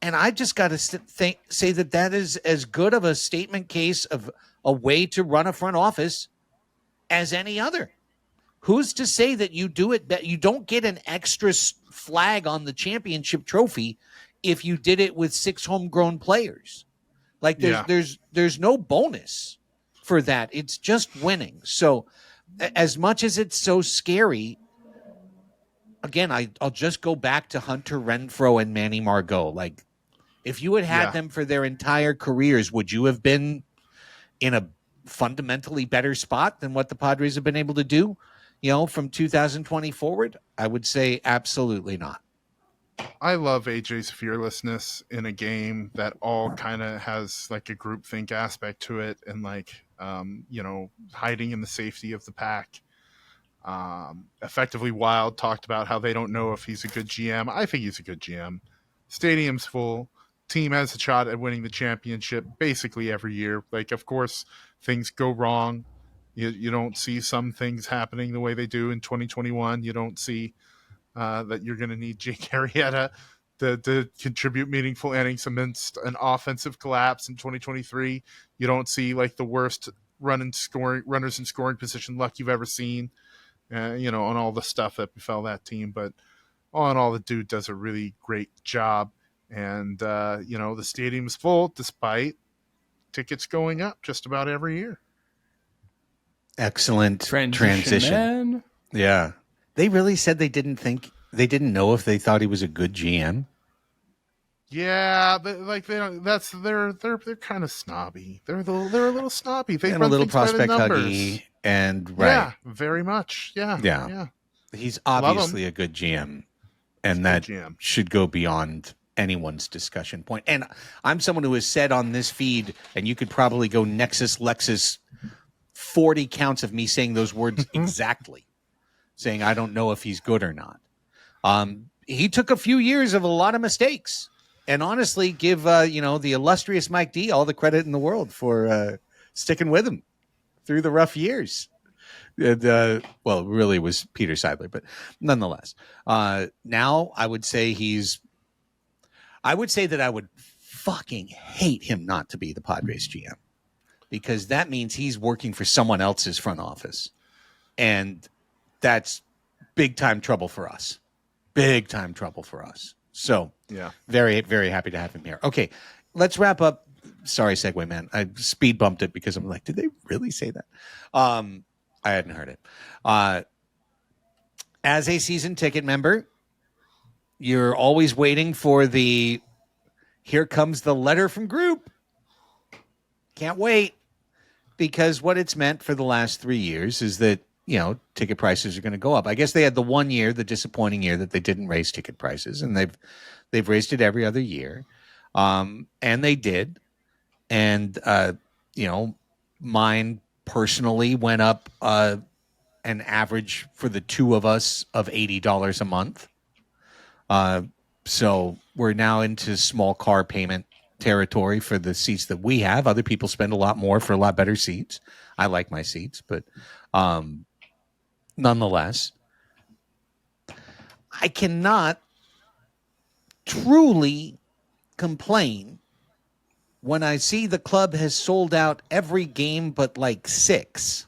And I just got to say that is as good of a statement case of a way to run a front office as any other. Who's to say that you do it, that you don't get an extra flag on the championship trophy if you did it with 6 homegrown players? Like there's no bonus for that. It's just winning. So as much as it's so scary, again, I'll just go back to Hunter Renfroe and Manny Margot. Like, if you had them for their entire careers, would you have been in a fundamentally better spot than what the Padres have been able to do, from 2020 forward? I would say absolutely not. I love AJ's fearlessness in a game that all kind of has like a groupthink aspect to it, and like, hiding in the safety of the pack. Effectively Wild talked about how they don't know if he's a good GM. I think he's a good GM. Stadium's full. Team has a shot at winning the championship basically every year. Like, of course, things go wrong. You don't see some things happening the way they do in 2021. You don't see that you're going to need Jake Arrieta to contribute meaningful innings amidst an offensive collapse in 2023. You don't see like the worst runners in scoring position luck you've ever seen, on all the stuff that befell that team. But all in all, the dude does a really great job. And, the stadium is full despite tickets going up just about every year. Excellent transition. Man. Yeah. They really said they didn't know if they thought he was a good GM. Yeah, like they don't. They're kind of snobby. They're a little snobby. They and run a little things by the prospect numbers. huggy and right. Yeah, very much. Yeah. He's obviously a good GM, and that should go beyond anyone's discussion point. And I'm someone who has said on this feed, and you could probably go Nexus Lexus 40 counts of me saying those words exactly, saying I don't know if he's good or not. He took a few years of a lot of mistakes, and honestly, give the illustrious Mike D all the credit in the world for sticking with him through the rough years. It really was Peter Seidler, but nonetheless, now I would say I would fucking hate him not to be the Padres GM, because that means he's working for someone else's front office, and that's big time trouble for us. Big time trouble for us. So yeah, very, very happy to have him here. Okay, let's wrap up. Sorry, segue man. I speed bumped it because I'm like, did they really say that? I hadn't heard it. As a season ticket member, you're always waiting for here comes the letter from group. Can't wait, because what it's meant for the last 3 years is that, ticket prices are going to go up. I guess they had the 1 year, the disappointing year, that they didn't raise ticket prices, and they've raised it every other year. And they did. And, mine personally went up an average for the two of us of $80 a month. So we're now into small car payment territory for the seats that we have. Other people spend a lot more for a lot better seats. I like my seats, but nonetheless, I cannot truly complain when I see the club has sold out every game but like 6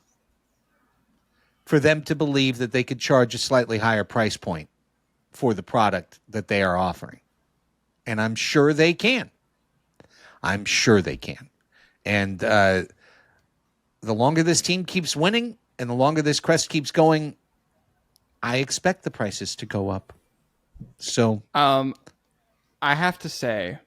for them to believe that they could charge a slightly higher price point for the product that they are offering. And I'm sure they can. And the longer this team keeps winning and the longer this crest keeps going, I expect the prices to go up. So I have to say,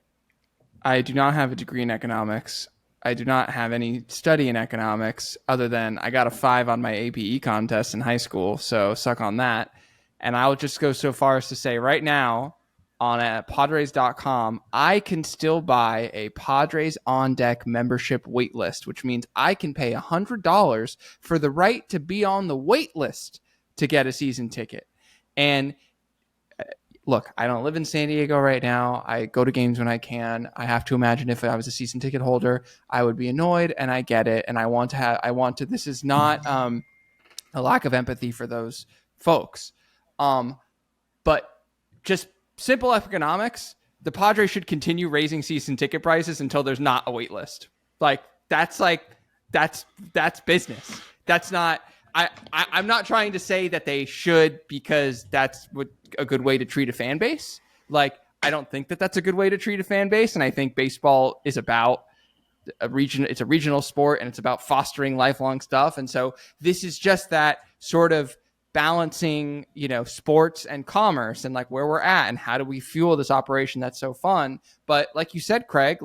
I do not have a degree in economics. I do not have any study in economics other than I got a 5 on my APE contest in high school. So suck on that. And I'll just go so far as to say right now, on Padres.com, I can still buy a Padres On Deck membership wait list, which means I can pay $100 for the right to be on the wait list to get a season ticket. And look, I don't live in San Diego right now. I go to games when I can. I have to imagine if I was a season ticket holder, I would be annoyed, and I get it. And this is not a lack of empathy for those folks. But just simple economics, the Padres should continue raising season ticket prices until there's not a wait list. That's business. That's not, I'm not trying to say that they should, because that's a good way to treat a fan base. I don't think that that's a good way to treat a fan base. And I think baseball is about it's a regional sport, and it's about fostering lifelong stuff. And so this is just that sort of balancing, sports and commerce, and where we're at, and how do we fuel this operation that's so fun. But like you said, Craig,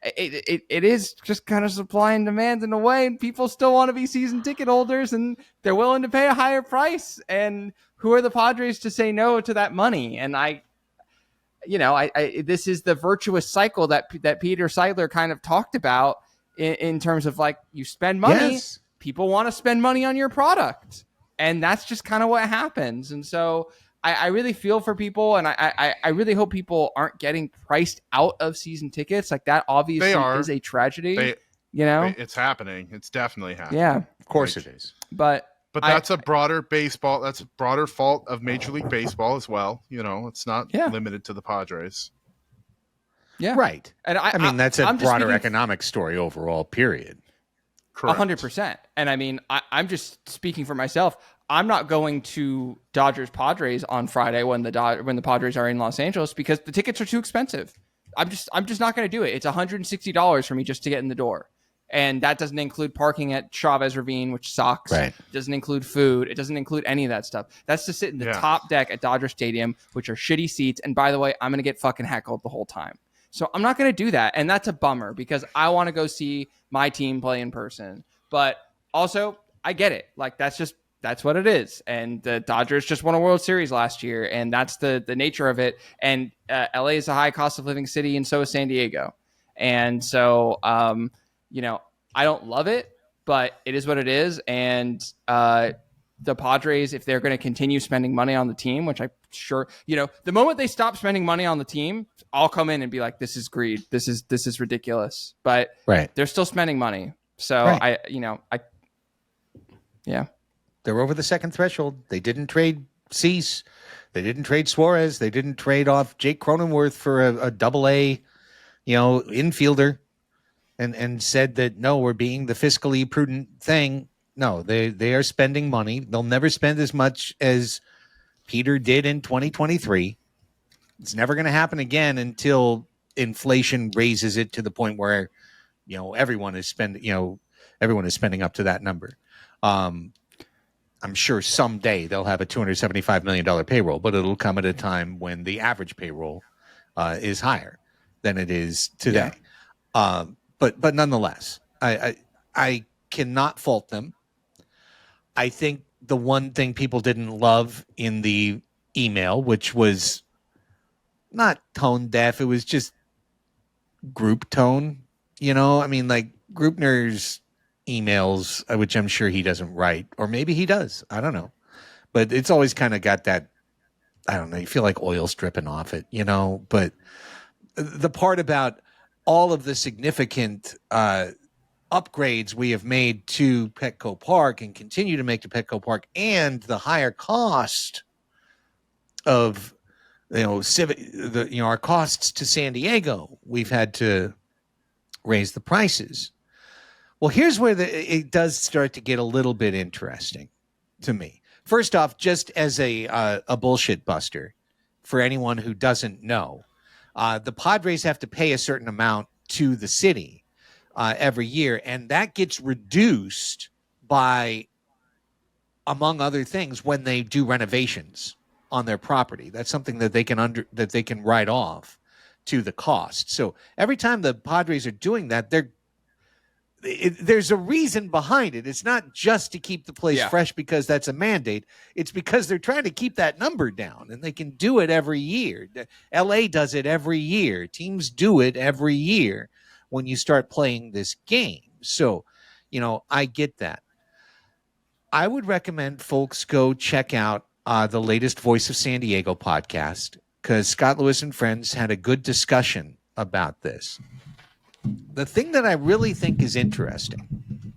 it is just kind of supply and demand in a way, and people still want to be season ticket holders, and they're willing to pay a higher price. And who are the Padres to say no to that money? And this is the virtuous cycle that Peter Seidler kind of talked about in terms of you spend money, Yes. People want to spend money on your product. And that's just kind of what happens. And so I really feel for people, and I really hope people aren't getting priced out of season tickets. That obviously is a tragedy. It's happening. It's definitely happening. Yeah, Of course it is. But that's a broader baseball. That's a broader fault of Major League Baseball as well. It's not limited to the Padres. Yeah, Right. And I mean, that's a I'm just broader speaking economic story overall, period. Correct. 100%. And I mean, I'm just speaking for myself. I'm not going to Dodgers Padres on Friday when the Padres are in Los Angeles, because the tickets are too expensive. I'm just not going to do it. It's $160 for me just to get in the door. And that doesn't include parking at Chavez Ravine, which sucks. Right. It doesn't include food. It doesn't include any of that stuff. That's to sit in the top deck at Dodger Stadium, which are shitty seats. And by the way, I'm going to get fucking heckled the whole time. So I'm not going to do that. And that's a bummer, because I want to go see my team play in person. But also, I get it. That's what it is. And the Dodgers just won a World Series last year, and that's the nature of it. And LA is a high cost of living city, and so is San Diego. And so, I don't love it, but it is what it is. And the Padres, if they're going to continue spending money on the team, which I'm sure, the moment they stop spending money on the team, I'll come in and be like, this is greed. This is ridiculous. But they're still spending money. So yeah. They're over the second threshold. They didn't trade Cease. They didn't trade Suarez. They didn't trade off Jake Cronenworth for a double-A, infielder, and said that, no, we're being the fiscally prudent thing. No, they are spending money. They'll never spend as much as Peter did in 2023. It's never going to happen again until inflation raises it to the point where, everyone is spending up to that number. I'm sure someday they'll have a $275 million payroll, but it'll come at a time when the average payroll is higher than it is today. Yeah. But nonetheless, I cannot fault them. I think the one thing people didn't love in the email, which was not tone deaf, it was just group tone. Grupner's emails, which I'm sure he doesn't write, or maybe he does. I don't know. But it's always kind of got that, I don't know, you feel like oil's dripping off it, But the part about all of the significant upgrades we have made to Petco Park and continue to make to Petco Park, and the higher cost of, our costs to San Diego, we've had to raise the prices. Well, here's where it does start to get a little bit interesting to me. First off, just as a bullshit buster, for anyone who doesn't know, the Padres have to pay a certain amount to the city every year, and that gets reduced by, among other things, when they do renovations on their property. That's something that they can write off to the cost. So every time the Padres are doing that, there's a reason behind it. It's not just to keep the place fresh because that's a mandate. It's because they're trying to keep that number down, and they can do it every year. LA does it every year. Teams do it every year when you start playing this game. So, I get that. I would recommend folks go check out the latest Voice of San Diego podcast, because Scott Lewis and friends had a good discussion about this. The thing that I really think is interesting.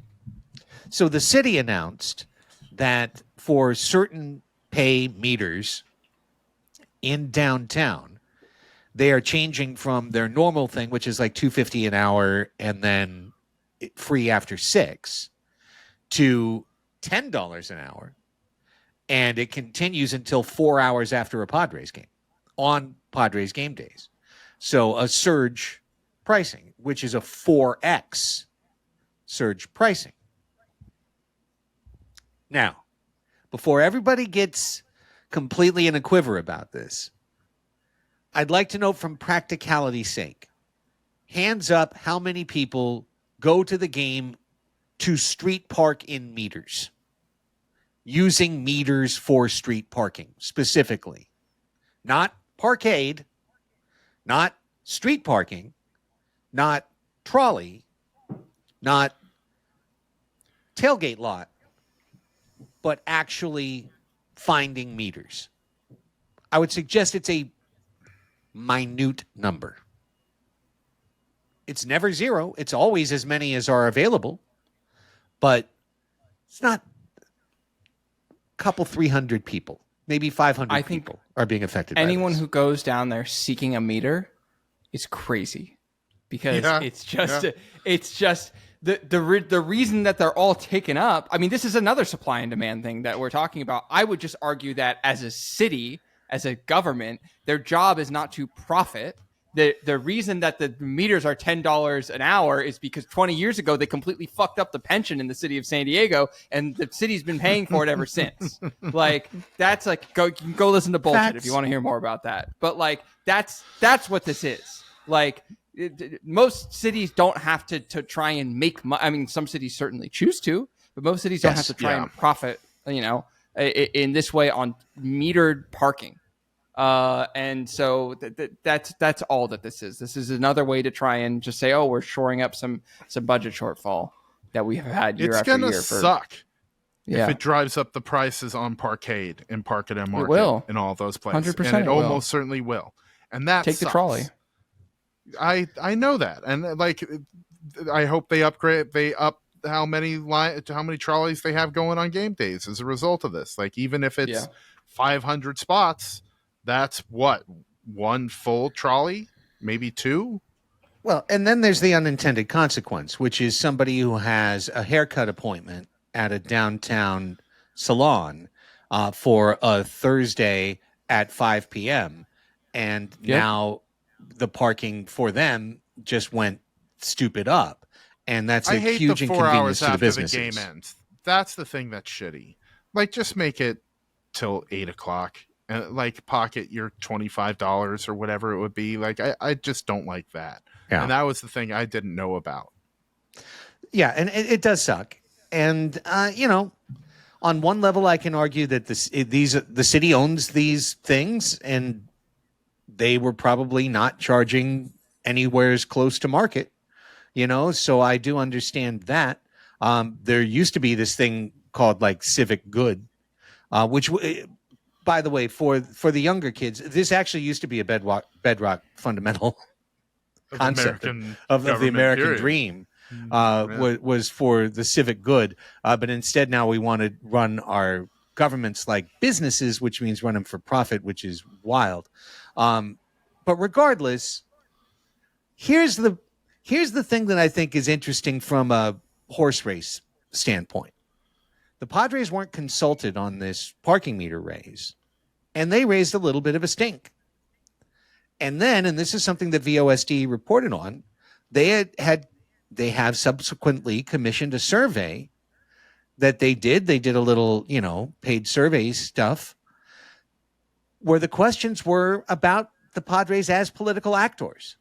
So the city announced that for certain pay meters in downtown, they are changing from their normal thing, which is like $2.50 an hour and then free after 6, to $10 an hour. And it continues until 4 hours after a Padres game on Padres game days. So a surge pricing, which is a 4x surge pricing. Now, before everybody gets completely in a quiver about this, I'd like to know, from practicality's sake, hands up how many people go to the game to street park in meters, using meters for street parking specifically. Not parkade, not street parking, not trolley, not tailgate lot, but actually finding meters. I would suggest it's a minute number. It's never zero. It's always as many as are available, but it's not a couple, 300 people, maybe 500 people are being affected by this. Anyone who goes down there seeking a meter is crazy, because it's just the reason that they're all taken up. I mean, this is another supply and demand thing that we're talking about. I would just argue that as a city, as a government, their job is not to profit. The reason that the meters are $10 an hour is because 20 years ago they completely fucked up the pension in the city of San Diego, and the city's been paying for it ever since. Like, that's like, you can go listen to bullshit if you want to hear more about that. But like, that's what this is. Like, most cities don't have to try and make money. I mean, some cities certainly choose to, but most cities don't have to try and profit, in this way on metered parking. And so that's all that this is. This is another way to try and just say, oh, we're shoring up some budget shortfall that we have had year after year. It's gonna suck if it drives up the prices on Parkade and Park at M Market and all those places. 100%, and it almost certainly will. And that take sucks. the trolley. I know that, and like, I hope they up how many trolleys they have going on game days as a result of this. Like, even if it's 500 spots, that's what, one full trolley, maybe two. Well, and then there's the unintended consequence, which is somebody who has a haircut appointment at a downtown salon for a Thursday at 5 p.m. And now the parking for them just went stupid up. And that's a huge inconvenience to the businesses. The game ends. That's the thing that's shitty. Like, just make it till 8 o'clock. And like, pocket your $25 or whatever it would be. Like, I just don't like that. Yeah. And that was the thing I didn't know about. Yeah, and it does suck. And on one level, I can argue that the city owns these things, and they were probably not charging anywhere as close to market. So I do understand that. There used to be this thing called like civic good, which. By the way, for the younger kids, this actually used to be a bedrock fundamental concept of the American dream. Was for the civic good, but instead now we want to run our governments like businesses, which means run them for profit, which is wild. But regardless, here's the thing that I think is interesting from a horse race standpoint. The Padres weren't consulted on this parking meter raise, and they raised a little bit of a stink. And then, and this is something that VOSD reported on, they have subsequently commissioned a survey that they did. They did a little, paid survey stuff where the questions were about the Padres as political actors.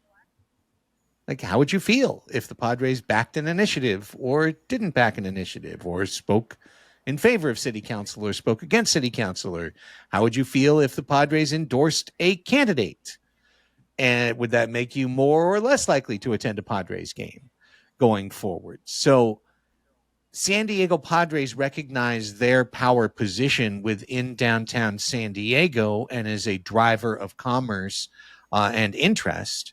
Like, how would you feel if the Padres backed an initiative or didn't back an initiative or spoke in favor of city council or spoke against city council? Or how would you feel if the Padres endorsed a candidate? And would that make you more or less likely to attend a Padres game going forward? So San Diego Padres recognize their power position within downtown San Diego and as a driver of commerce and interest,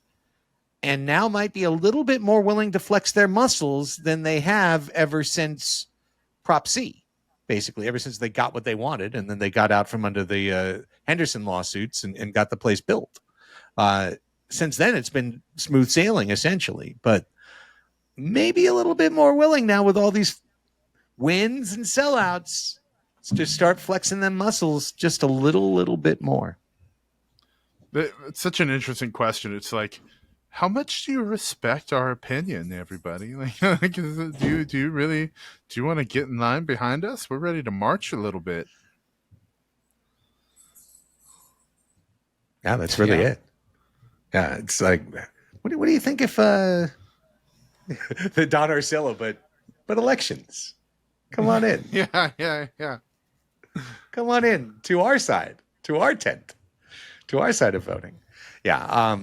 and now might be a little bit more willing to flex their muscles than they have ever since Prop C, basically, ever since they got what they wanted, and then they got out from under the Henderson lawsuits and got the place built. Since then, it's been smooth sailing, essentially, but maybe a little bit more willing now with all these wins and sellouts to start flexing them muscles just a little bit more. It's such an interesting question. It's like, how much do you respect our opinion, everybody? Like, do you want to get in line behind us? We're ready to march a little bit. Yeah, that's really it. Yeah, it's like, what do you think if the Don Arcillo, but elections? Come on in. Yeah. Come on in to our side, to our tent, to our side of voting. Yeah.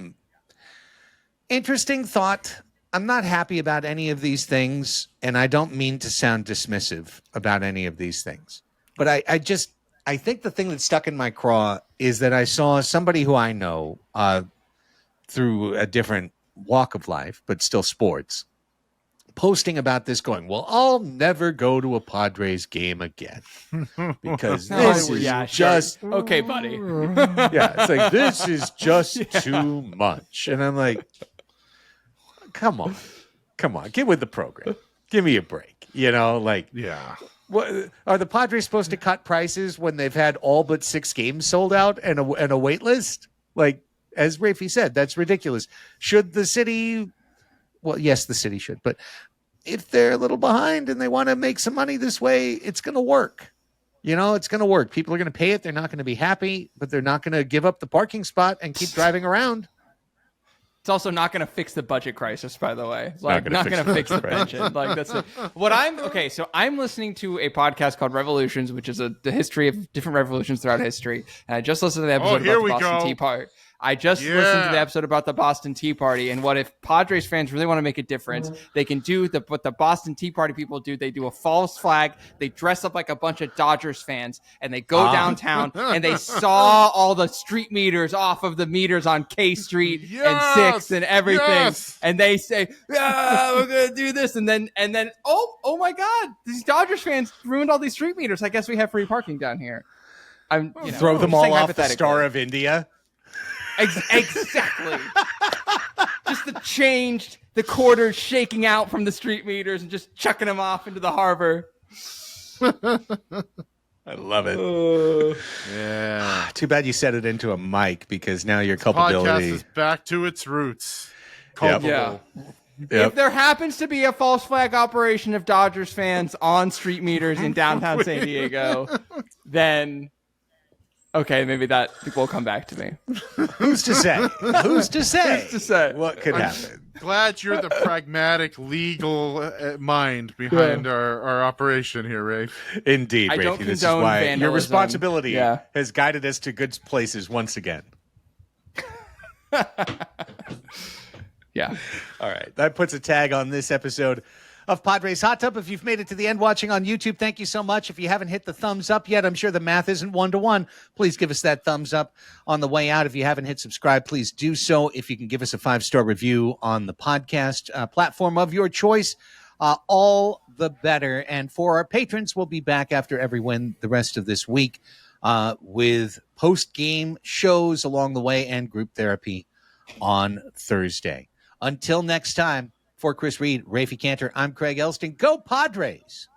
Interesting thought. I'm not happy about any of these things, and I don't mean to sound dismissive about any of these things. But I think the thing that stuck in my craw is that I saw somebody who I know through a different walk of life, but still sports, posting about this going, well, I'll never go to a Padres game again because this is just okay, buddy. Yeah, it's like, this is just too much. And I'm like, come on, get with the program. Give me a break. Like, Yeah. what are the Padres supposed to cut prices when they've had all but 6 games sold out and a wait list? Like, as Rpahie said, that's ridiculous. Should the city? Well, yes, the city should, but if they're a little behind and they want to make some money this way, it's going to work. It's going to work. People are going to pay it. They're not going to be happy, but they're not going to give up the parking spot and keep driving around. It's also not going to fix the budget crisis, by the way. It's like not going to fix the pension. Like that's what I'm okay. So I'm listening to a podcast called Revolutions, which is the history of different revolutions throughout history. And I just listened to the episode about the Boston Tea Party. I just listened to the episode about the Boston Tea Party, and what if Padres fans really want to make a difference? They can do what the Boston Tea Party people do. They do a false flag. They dress up like a bunch of Dodgers fans, and they go downtown, and they saw all the street meters off of the meters on K Street and 6th and everything, and they say, "Yeah, we're gonna do this," and then, oh my God, these Dodgers fans ruined all these street meters. I guess we have free parking down here. Throw them all off the Star of India. Exactly. Just the quarters shaking out from the street meters and just chucking them off into the harbor. I love it. Yeah. Too bad you set it into a mic because now your culpability Podcast is back to its roots. Yep. Yeah. Yep. If there happens to be a false flag operation of Dodgers fans on street meters in downtown San Diego, then okay, maybe that will come back to me. Who's to say? Who's to say what could happen? Glad you're the pragmatic, legal mind behind our operation here, Rafe. Indeed, I don't Rpahie. This is condone why vandalism. your responsibility has guided us to good places once again. Yeah. All right. That puts a tag on this episode of Padres Hot Tub. If you've made it to the end watching on YouTube, thank you so much. If you haven't hit the thumbs up yet, I'm sure the math isn't 1-to-1. Please give us that thumbs up on the way out. If you haven't hit subscribe, please do so. If you can give us a 5-star review on the podcast platform of your choice, all the better. And for our patrons, we'll be back after every win the rest of this week with post-game shows along the way and group therapy on Thursday. Until next time, for Chris Reed, Rpahie Cantor, I'm Craig Elsten. Go Padres!